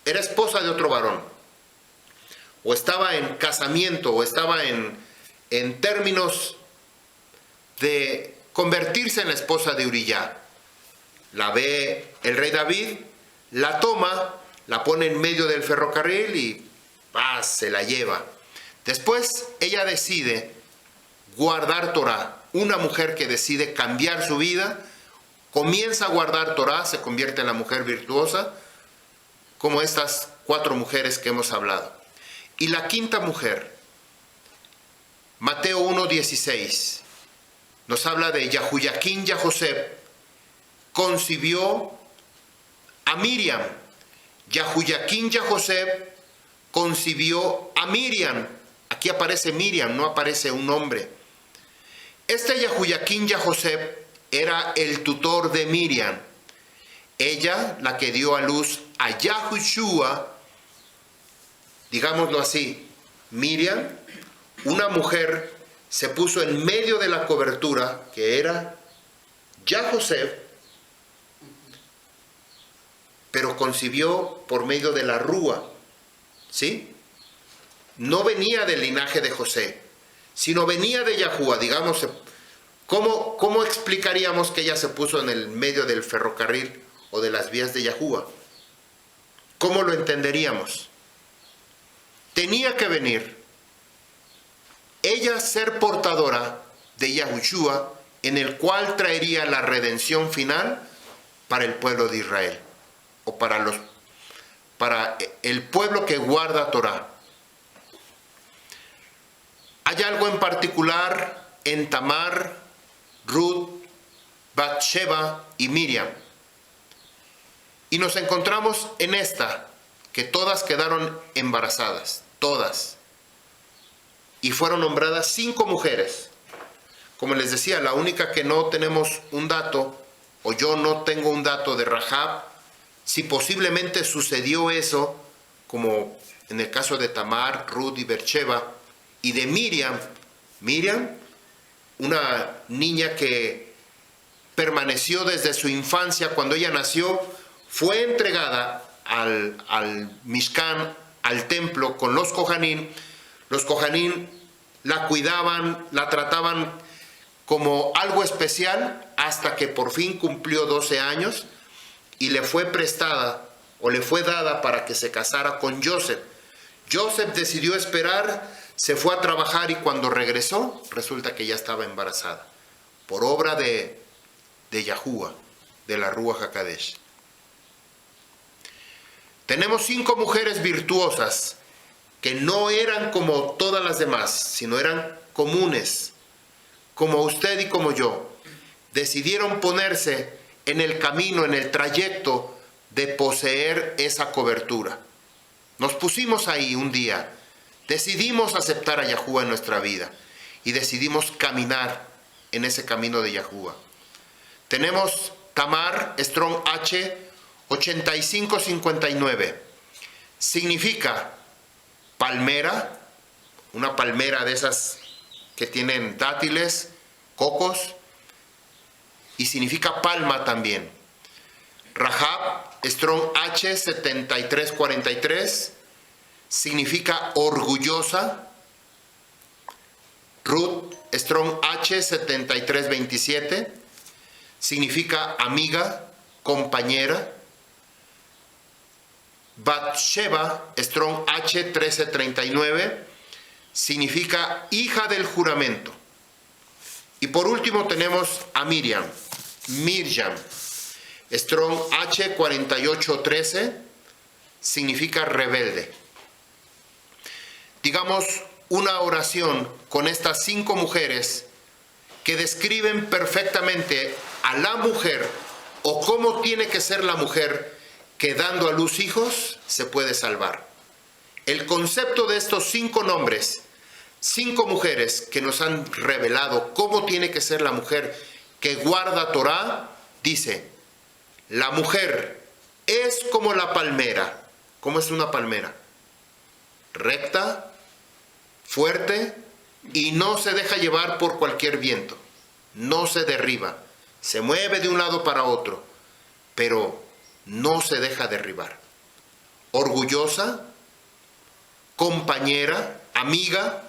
era esposa de otro varón, o estaba en casamiento, o estaba en términos de convertirse en la esposa de Uría. La ve el rey David, la toma, la pone en medio del ferrocarril y se la lleva. Después ella decide guardar Torá. Una mujer que decide cambiar su vida, comienza a guardar Torá, se convierte en la mujer virtuosa, como estas 4 mujeres que hemos hablado. Y la quinta mujer, Mateo 1:16, nos habla de Yahuyaquín Yahoseb, concibió a Miriam. Yahuyaquín Yahoseb concibió a Miriam. Aquí aparece Miriam, no aparece un hombre. Este Yahuyaquín Yahoseb era el tutor de Miriam. Ella, la que dio a luz a Yahushua, digámoslo así, Miriam, una mujer, se puso en medio de la cobertura que era Yahoseb, pero concibió por medio de la rúa, ¿sí? No venía del linaje de José, sino venía de Yahuá. Digamos, ¿cómo explicaríamos que ella se puso en el medio del ferrocarril o de las vías de Yahuá? ¿Cómo lo entenderíamos? Tenía que venir ella ser portadora de Yahushua, en el cual traería la redención final para el pueblo de Israel, o para el pueblo que guarda Torá. Hay algo en particular en Tamar, Ruth, Bathsheba y Miriam. Y nos encontramos en esta, que todas quedaron embarazadas, todas. Y fueron nombradas 5 mujeres. Como les decía, la única que no tenemos un dato, o yo no tengo un dato de Rahab, si posiblemente sucedió eso, como en el caso de Tamar, Ruth y Beersheba, y de Miriam, una niña que permaneció desde su infancia. Cuando ella nació, fue entregada al Mishkan, al templo, con los Kohanim. Los Kohanim la cuidaban, la trataban como algo especial, hasta que por fin cumplió 12 años y le fue prestada, o le fue dada, para que se casara con Joseph. Joseph decidió esperar, se fue a trabajar, y cuando regresó, resulta que ya estaba embarazada, por obra de Yahuá, de la Ruach HaKadosh. Tenemos 5 mujeres virtuosas que no eran como todas las demás, sino eran comunes, como usted y como yo, decidieron ponerse en el camino, en el trayecto de poseer esa cobertura. Nos pusimos ahí un día, decidimos aceptar a Yahuwah en nuestra vida y decidimos caminar en ese camino de Yahuwah. Tenemos Tamar, Strong H, 8559. Significa palmera, una palmera de esas que tienen dátiles, cocos, y significa palma también. Rahab, Strong H, 7343, significa orgullosa. Ruth, Strong H, 7327, significa amiga, compañera. Bathsheba, Strong H, 1339, significa hija del juramento. Y por último tenemos a Miriam, Strong H, 4813, significa rebelde. Digamos una oración con estas 5 mujeres que describen perfectamente a la mujer o cómo tiene que ser la mujer que dando a luz hijos se puede salvar. El concepto de estos 5 nombres, 5 mujeres que nos han revelado cómo tiene que ser la mujer que guarda Torah, dice: la mujer es como la palmera. ¿Cómo es una palmera? Recta, fuerte y no se deja llevar por cualquier viento. No se derriba. Se mueve de un lado para otro, pero no se deja derribar. Orgullosa, compañera, amiga,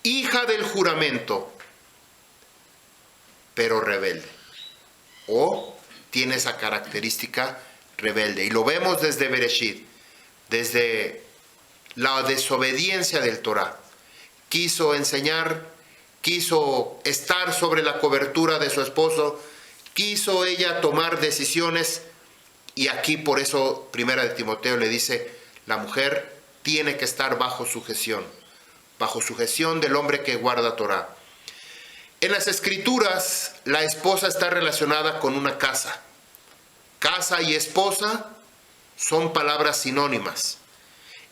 hija del juramento, pero rebelde. O tiene esa característica rebelde. Y lo vemos desde Bereshit, desde la desobediencia del Torah. Quiso enseñar, quiso estar sobre la cobertura de su esposo, quiso ella tomar decisiones, y aquí por eso Primera de Timoteo le dice: la mujer tiene que estar bajo sujeción del hombre que guarda Torah. En las Escrituras, la esposa está relacionada con una casa. Casa y esposa son palabras sinónimas.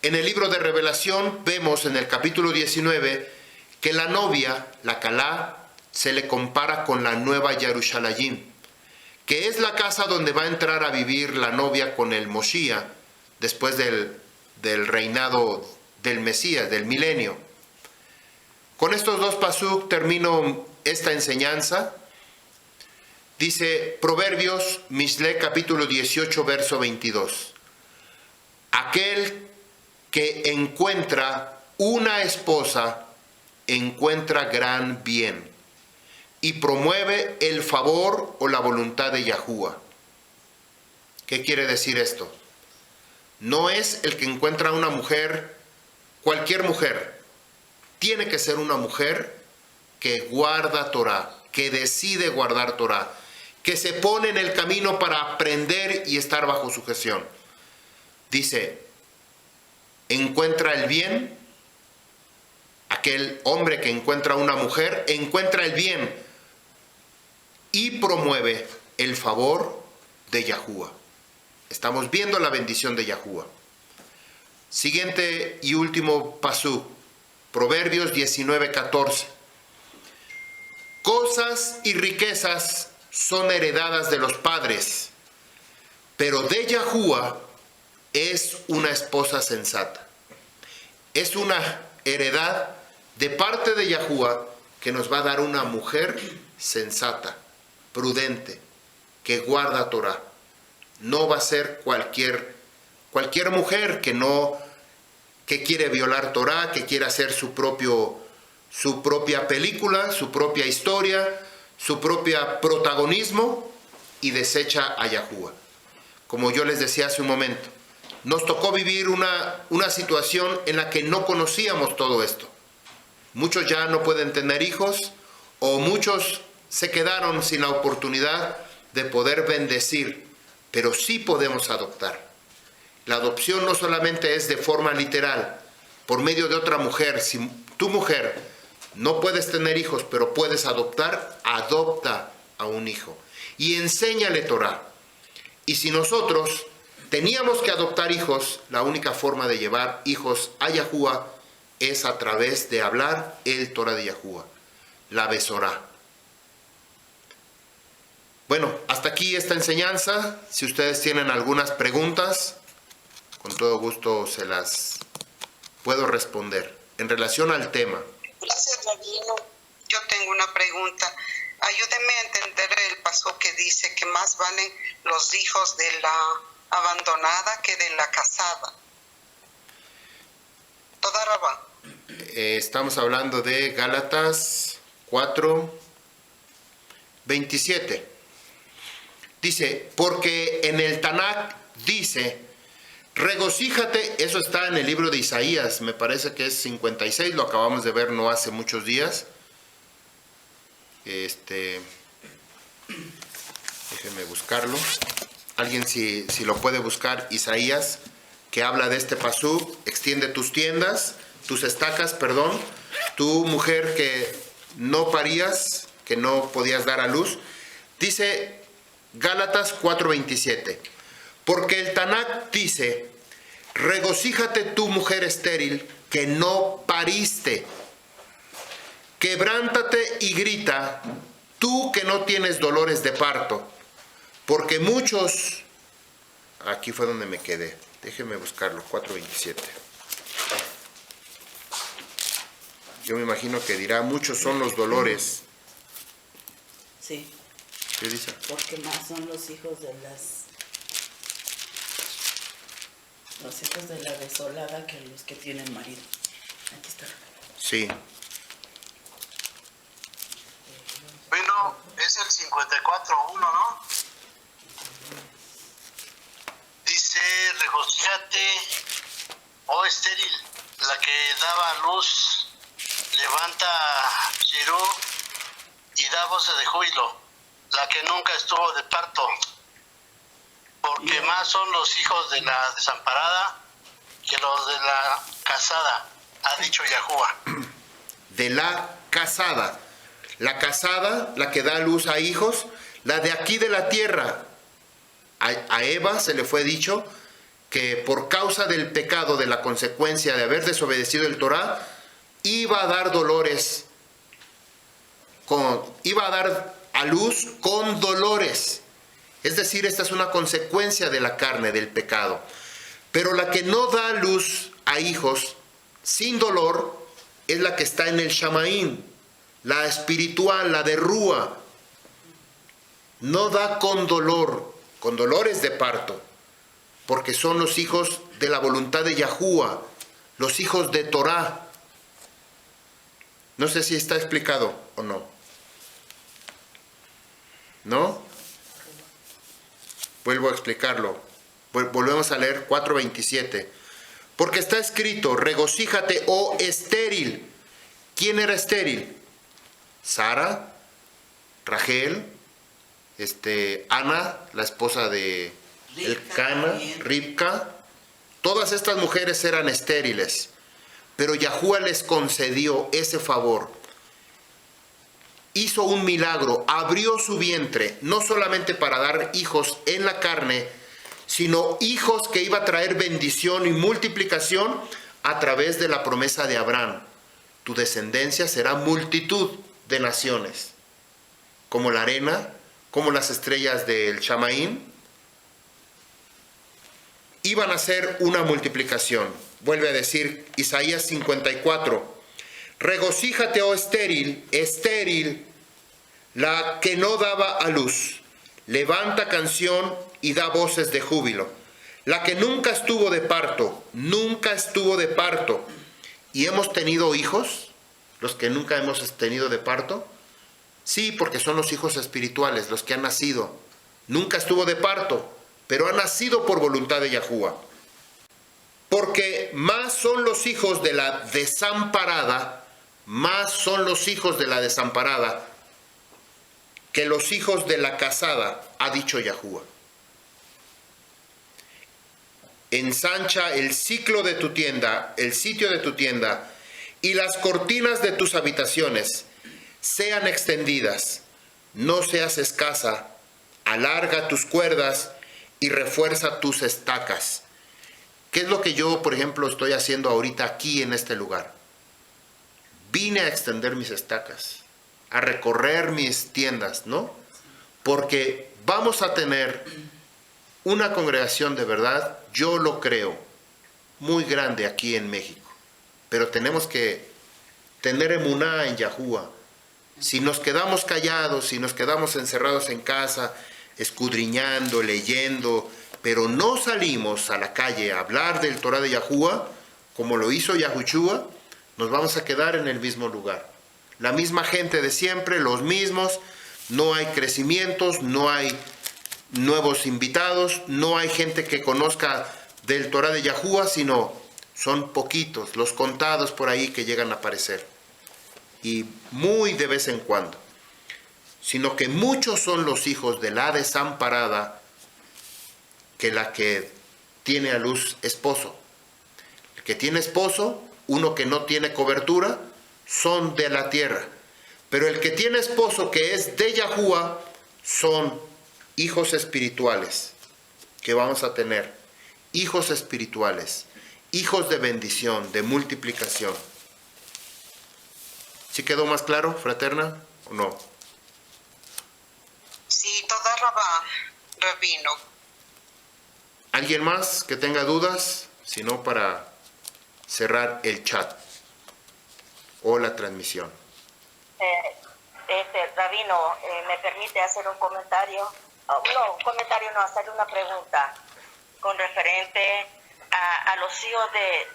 En el libro de Revelación vemos en el capítulo 19 que la novia, la Calá, se le compara con la nueva Jerusalén, que es la casa donde va a entrar a vivir la novia con el Moshiach, después del reinado del Mesías, del milenio. Con estos 2 pasuk termino esta enseñanza. Dice Proverbios, Mishle, capítulo 18, verso 22. Aquel que encuentra una esposa, encuentra gran bien y promueve el favor o la voluntad de Yahuwah. ¿Qué quiere decir esto? No es el que encuentra una mujer, cualquier mujer. Tiene que ser una mujer que guarda Torah, que decide guardar Torah, que se pone en el camino para aprender y estar bajo sujeción. Dice, encuentra el bien. Aquel hombre que encuentra una mujer, encuentra el bien y promueve el favor de Yahuwah. Estamos viendo la bendición de Yahuwah. Siguiente y último pasú, Proverbios 19:14. Cosas y riquezas son heredadas de los padres, pero de Yahuwah es una esposa sensata. Es una heredad de parte de Yahuwah que nos va a dar una mujer sensata, prudente, que guarda Torah. No va a ser cualquier mujer que quiere violar Torah, que quiere hacer su propia película, su propia historia, su propio protagonismo y desecha a Yahuwah. Como yo les decía hace un momento, nos tocó vivir una situación en la que no conocíamos todo esto. Muchos ya no pueden tener hijos o muchos se quedaron sin la oportunidad de poder bendecir, pero sí podemos adoptar. La adopción no solamente es de forma literal, por medio de otra mujer. Si tu mujer no puedes tener hijos, pero puedes adoptar, adopta a un hijo y enséñale Torah. Y si nosotros teníamos que adoptar hijos, la única forma de llevar hijos a Yahuwah es a través de hablar el Torah de Yahuwah, la Besorá. Bueno, hasta aquí esta enseñanza. Si ustedes tienen algunas preguntas, con todo gusto se las puedo responder en relación al tema. Gracias, Rabino. Yo tengo una pregunta. Ayúdeme a entender el paso que dice que más valen los hijos de la abandonada que de la casada. Toda Rabá. Estamos hablando de Gálatas 4:27. Dice, porque en el Tanakh dice, regocíjate, eso está en el libro de Isaías, me parece que es 56, lo acabamos de ver no hace muchos días. Déjenme buscarlo. Alguien si lo puede buscar, Isaías, que habla de este pasú, extiende tus tiendas, tus estacas, perdón, tu mujer que no parías, que no podías dar a luz. Dice Gálatas 4:27, porque el Tanakh dice, regocíjate tu mujer estéril que no pariste, quebrántate y grita, tú que no tienes dolores de parto, porque muchos, aquí fue donde me quedé, déjenme buscarlo, 4:27. Yo me imagino que dirá, muchos son los dolores. Sí. ¿Qué dice? Porque más son los hijos de la desolada que los que tienen marido. Aquí está. Sí. Bueno, es el 54.1, ¿no? Dice, regocíjate, oh estéril, la que daba a luz, levanta Shirú y da voces de júbilo, la que nunca estuvo de parto, porque más son los hijos de la desamparada que los de la casada, ha dicho Yahuwah. De la casada, la que da luz a hijos, la de aquí de la tierra. A Eva se le fue dicho que por causa del pecado, de la consecuencia de haber desobedecido el Torah, iba a dar dolores, iba a dar a luz con dolores. Es decir, esta es una consecuencia de la carne, del pecado. Pero la que no da luz a hijos sin dolor es la que está en el Shamaín, la espiritual, la de Rúa. No da con dolor, con dolores de parto, porque son los hijos de la voluntad de Yahuwah, los hijos de Torah. No sé si está explicado o no. ¿No? Vuelvo a explicarlo. Volvemos a leer 4:27. Porque está escrito, regocíjate, oh estéril. ¿Quién era estéril? Sara, Rachel, Ana, la esposa de Elcana, Ribca. Todas estas mujeres eran estériles, pero Yahuwah les concedió ese favor. Hizo un milagro, abrió su vientre, no solamente para dar hijos en la carne, sino hijos que iba a traer bendición y multiplicación a través de la promesa de Abraham. Tu descendencia será multitud de naciones, como la arena, como las estrellas del Shamaín. Iban a ser una multiplicación. Vuelve a decir Isaías 54. Regocíjate, oh estéril, estéril, la que no daba a luz. Levanta canción y da voces de júbilo. La que nunca estuvo de parto, nunca estuvo de parto. ¿Y hemos tenido hijos? ¿Los que nunca hemos tenido de parto? Sí, porque son los hijos espirituales, los que han nacido. Nunca estuvo de parto, pero ha nacido por voluntad de Yahuwah. Porque más son los hijos de la desamparada, más son los hijos de la desamparada que los hijos de la casada, ha dicho Yahuwah. ensancha el ciclo de tu tienda, el sitio de tu tienda, y las cortinas de tus habitaciones sean extendidas. No seas escasa, alarga tus cuerdas y refuerza tus estacas. ¿Qué es lo que yo, por ejemplo, estoy haciendo ahorita aquí en este lugar? Vine a extender mis estacas, a recorrer mis tiendas, ¿no? Porque vamos a tener una congregación de verdad, yo lo creo, muy grande aquí en México. Pero tenemos que tener emuná en Yahuwah. Si nos quedamos callados, si nos quedamos encerrados en casa, escudriñando, leyendo, pero no salimos a la calle a hablar del Torah de Yahuwah, como lo hizo Yahushua, nos vamos a quedar en el mismo lugar. La misma gente de siempre, los mismos, no hay crecimientos, no hay nuevos invitados, no hay gente que conozca del Torah de Yahuwah, sino son poquitos, los contados por ahí que llegan a aparecer. Y muy de vez en cuando. Sino que muchos son los hijos de la desamparada que la que tiene a luz esposo. El que tiene esposo, uno que no tiene cobertura, son de la tierra. Pero el que tiene esposo que es de Yahuwah, son hijos espirituales que vamos a tener. Hijos espirituales, hijos de bendición, de multiplicación. ¿Sí quedó más claro, fraterna, o no? Sí, toda rabino. ¿Alguien más que tenga dudas? Si no, para cerrar el chat o la transmisión. Rabino, ¿me permite hacer un comentario? Hacer una pregunta con referente a los hijos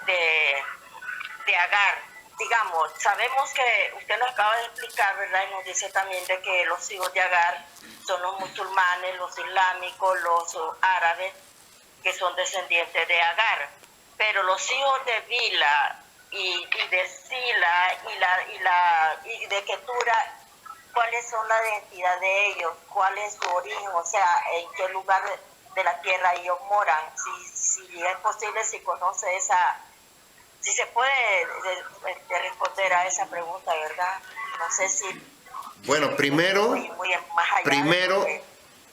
de Agar. Digamos, sabemos que usted nos acaba de explicar, ¿verdad? Y nos dice también de que los hijos de Agar son los musulmanes, los islámicos, los árabes, que son descendientes de Agar. Pero los hijos de Bila y de Sila y de Ketura, ¿cuáles son la identidad de ellos? ¿Cuál es su origen? O sea, ¿en qué lugar de la tierra ellos moran? Si es posible, si conoce si se puede responder a esa pregunta, ¿verdad? No sé si... Bueno, primero de...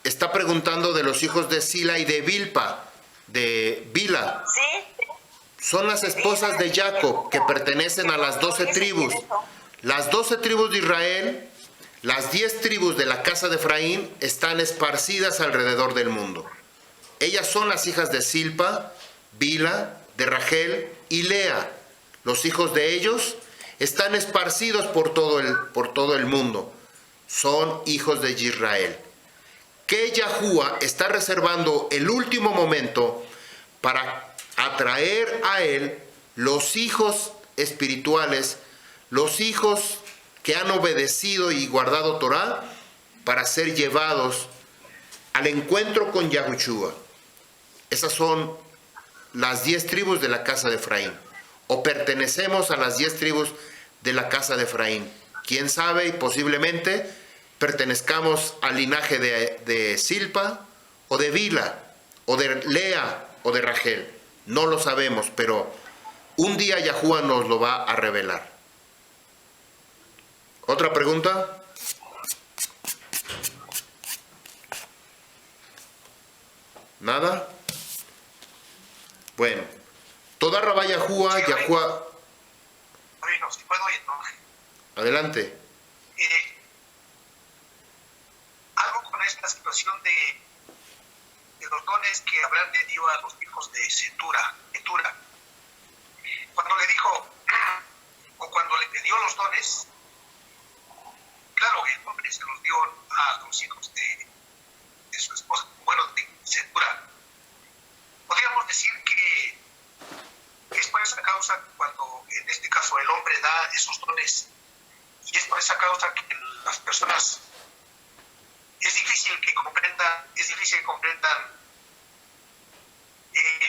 está preguntando de los hijos de Sila y de Bilpa, de Bila. Sí. Son las esposas de Jacob, que pertenecen a las 12 tribus. Las 12 tribus de Israel, las 10 tribus de la casa de Efraín, están esparcidas alrededor del mundo. Ellas son las hijas de Silpa, Bila, de Rachel y Lea. Los hijos de ellos están esparcidos por todo el mundo. Son hijos de Israel. Que Yahuwah está reservando el último momento para atraer a él los hijos espirituales, los hijos que han obedecido y guardado Torah, para ser llevados al encuentro con Yahushua. Esas son las 10 tribus de la casa de Efraín, o pertenecemos a las 10 tribus de la casa de Efraín. Quién sabe, y posiblemente pertenezcamos al linaje de Silpa, o de Bila, o de Lea, o de Rachel. No lo sabemos, pero un día Yahuwah nos lo va a revelar. ¿Otra pregunta? ¿Nada? Bueno, toda Rabá Yahuwah, Bueno, si puedo, adelante. Algo con esta situación de los dones que Abraham le dio a los hijos de Ketura. Cuando le dijo, o cuando le dio los dones, claro, el hombre se los dio a los hijos de su esposa, bueno, de Ketura. Podríamos decir que es por esa causa cuando en este caso el hombre da esos dones, y es por esa causa que las personas es difícil que comprendan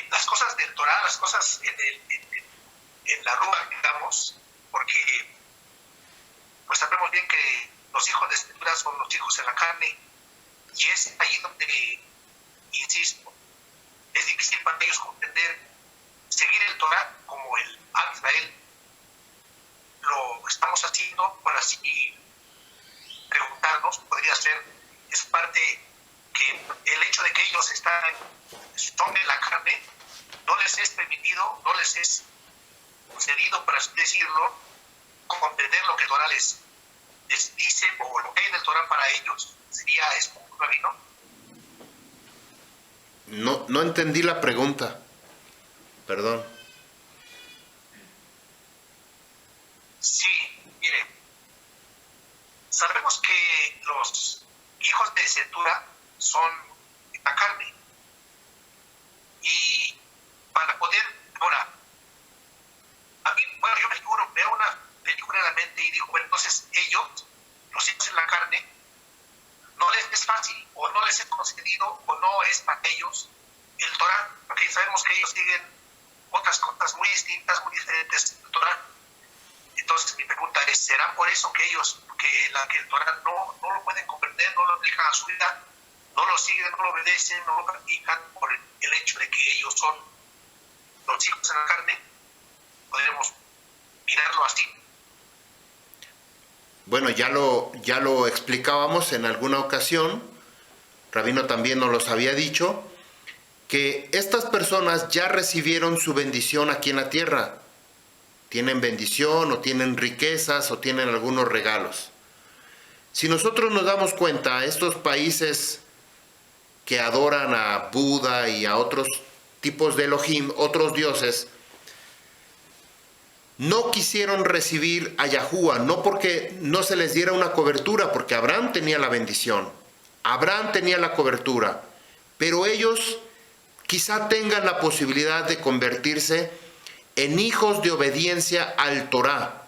las cosas del Torah, las cosas en la rúa, digamos, porque pues sabemos bien que los hijos de Ketura son los hijos en la carne, y es ahí donde, insisto, es difícil para ellos comprender Torah como el Am Israel lo estamos haciendo, por así preguntarnos, podría ser, es parte que el hecho de que ellos son de la carne, no les es permitido, no les es concedido, por así decirlo, comprender lo que el Torah les dice o lo que hay en el Torah para ellos. ¿Sería eso, rabino? No entendí la pregunta. Perdón. Sí, mire, sabemos que los hijos de Setura son la carne. Y para poder, ahora, a mí, bueno, yo me figuro, veo una película en la mente y digo, bueno, entonces ellos, los hijos en la carne, no les es fácil, o no les es concedido, o no es para ellos el Torah, porque sabemos que ellos siguen otras cosas muy distintas, muy diferentes del Torah. Entonces mi pregunta es, ¿será por eso que ellos, que el Torah no lo pueden comprender, no lo aplican a su vida, no lo siguen, no lo obedecen, no lo practican por el hecho de que ellos son los hijos en la carne? Podemos mirarlo así. Bueno, ya lo explicábamos en alguna ocasión, Rabino también nos los había dicho, que estas personas ya recibieron su bendición aquí en la tierra. Tienen bendición o tienen riquezas o tienen algunos regalos. Si nosotros nos damos cuenta, estos países que adoran a Buda y a otros tipos de Elohim, otros dioses, no quisieron recibir a Yahuwah, no porque no se les diera una cobertura, porque Abraham tenía la bendición, Abraham tenía la cobertura, pero ellos quizá tengan la posibilidad de convertirse en hijos de obediencia al Torah.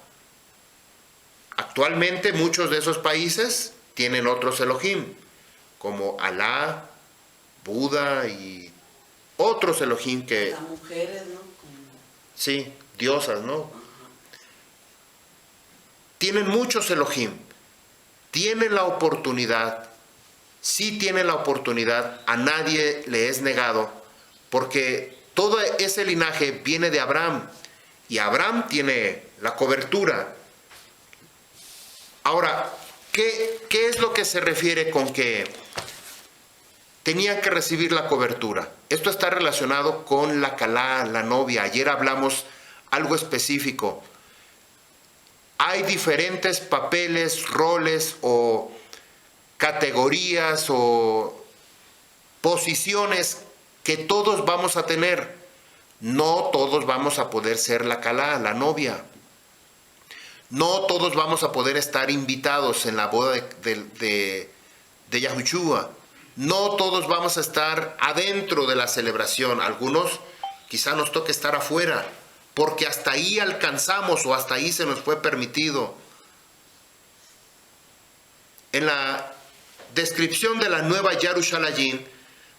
Actualmente muchos de esos países tienen otros Elohim, como Alá, Buda y otros Elohim que... Las mujeres, ¿no? Sí, diosas, ¿no? Tienen muchos Elohim, tienen la oportunidad, sí tienen la oportunidad, a nadie le es negado, porque todo ese linaje viene de Abraham, y Abraham tiene la cobertura. Ahora, ¿qué es lo que se refiere con que tenían que recibir la cobertura? Esto está relacionado con la calá, la novia. Ayer hablamos algo específico. Hay diferentes papeles, roles o categorías o posiciones que todos vamos a tener. No todos vamos a poder ser la calá, la novia. No todos vamos a poder estar invitados en la boda de Yahushua. No todos vamos a estar adentro de la celebración. Algunos quizá nos toque estar afuera, porque hasta ahí alcanzamos o hasta ahí se nos fue permitido. En la descripción de la nueva Yerushalayim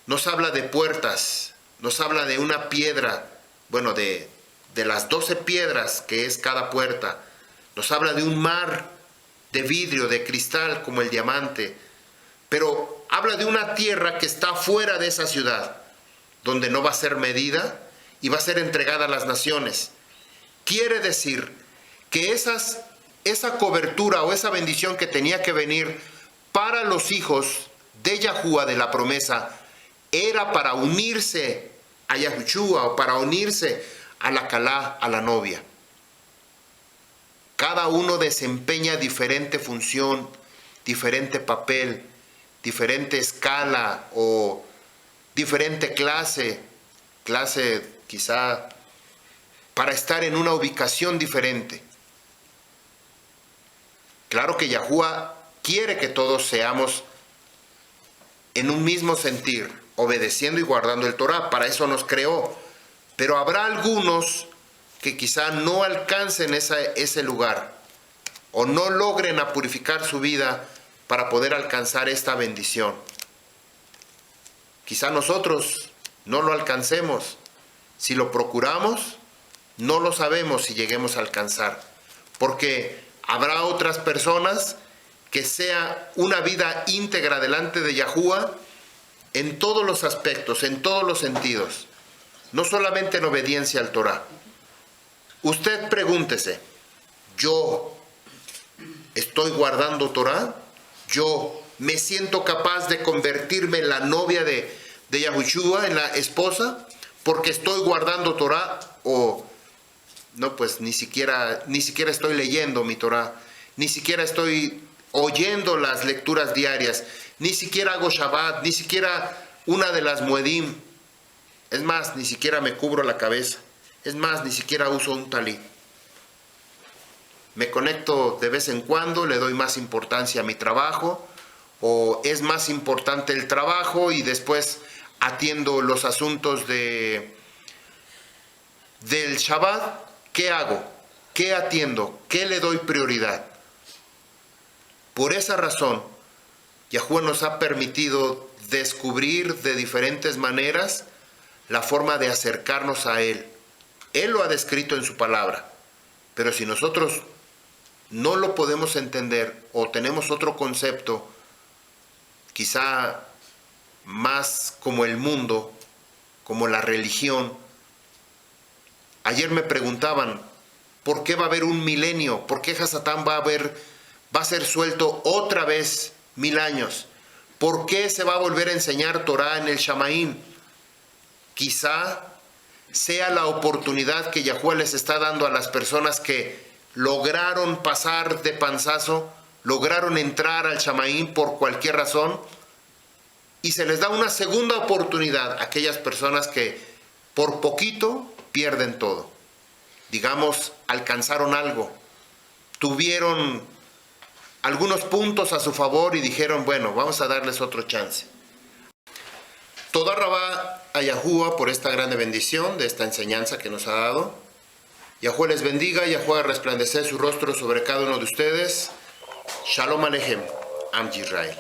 nos habla de puertas, nos habla de una piedra, bueno, de las 12 piedras que es cada puerta. Nos habla de un mar de vidrio, de cristal como el diamante, pero habla de una tierra que está fuera de esa ciudad, donde no va a ser medida y va a ser entregada a las naciones. Quiere decir que esa cobertura o esa bendición que tenía que venir para los hijos de Yahuwah, de la promesa, era para unirse a Yahushua o para unirse a la calá, a la novia. Cada uno desempeña diferente función, diferente papel, diferente escala o diferente clase quizá para estar en una ubicación diferente. Claro que Yahuwah quiere que todos seamos en un mismo sentir, obedeciendo y guardando el Torah, para eso nos creó, pero habrá algunos que quizá no alcancen ese lugar o no logren a purificar su vida para poder alcanzar esta bendición. Quizá nosotros no lo alcancemos. Si lo procuramos, no lo sabemos si lleguemos a alcanzar, porque habrá otras personas que sea una vida íntegra delante de Yahuwah en todos los aspectos, en todos los sentidos, no solamente en obediencia al Torah. Usted pregúntese, ¿yo estoy guardando Torah? ¿Yo me siento capaz de convertirme en la novia de Yahushua, en la esposa, porque estoy guardando Torah? O no, pues ni siquiera estoy leyendo mi Torah, ni siquiera estoy oyendo las lecturas diarias, ni siquiera hago Shabbat, ni siquiera una de las Moedim. Es más, ni siquiera me cubro la cabeza. Es más, ni siquiera uso un talit. Me conecto de vez en cuando, le doy más importancia a mi trabajo, o es más importante el trabajo y después atiendo los asuntos del Shabbat. ¿Qué hago? ¿Qué atiendo? ¿Qué le doy prioridad? Por esa razón, Yahuwah nos ha permitido descubrir de diferentes maneras la forma de acercarnos a Él. Él lo ha descrito en su palabra, pero si nosotros no lo podemos entender o tenemos otro concepto, quizá más como el mundo, como la religión. Ayer me preguntaban, ¿por qué va a haber un milenio? ¿Por qué Hasatán va a ser suelto otra vez 1000 años? ¿Por qué se va a volver a enseñar Torah en el Shamaim? Quizá sea la oportunidad que Yahuwah les está dando a las personas que lograron pasar de panzazo, lograron entrar al Shamaim por cualquier razón, y se les da una segunda oportunidad a aquellas personas que por poquito pierden todo. Digamos, alcanzaron algo, tuvieron algunos puntos a su favor y dijeron, bueno, vamos a darles otro chance. Toda rabá a Yahuwah por esta grande bendición de esta enseñanza que nos ha dado. Yahuwah les bendiga, Yahuwah haga resplandecer su rostro sobre cada uno de ustedes. Shalom Aleichem, Am Yisrael.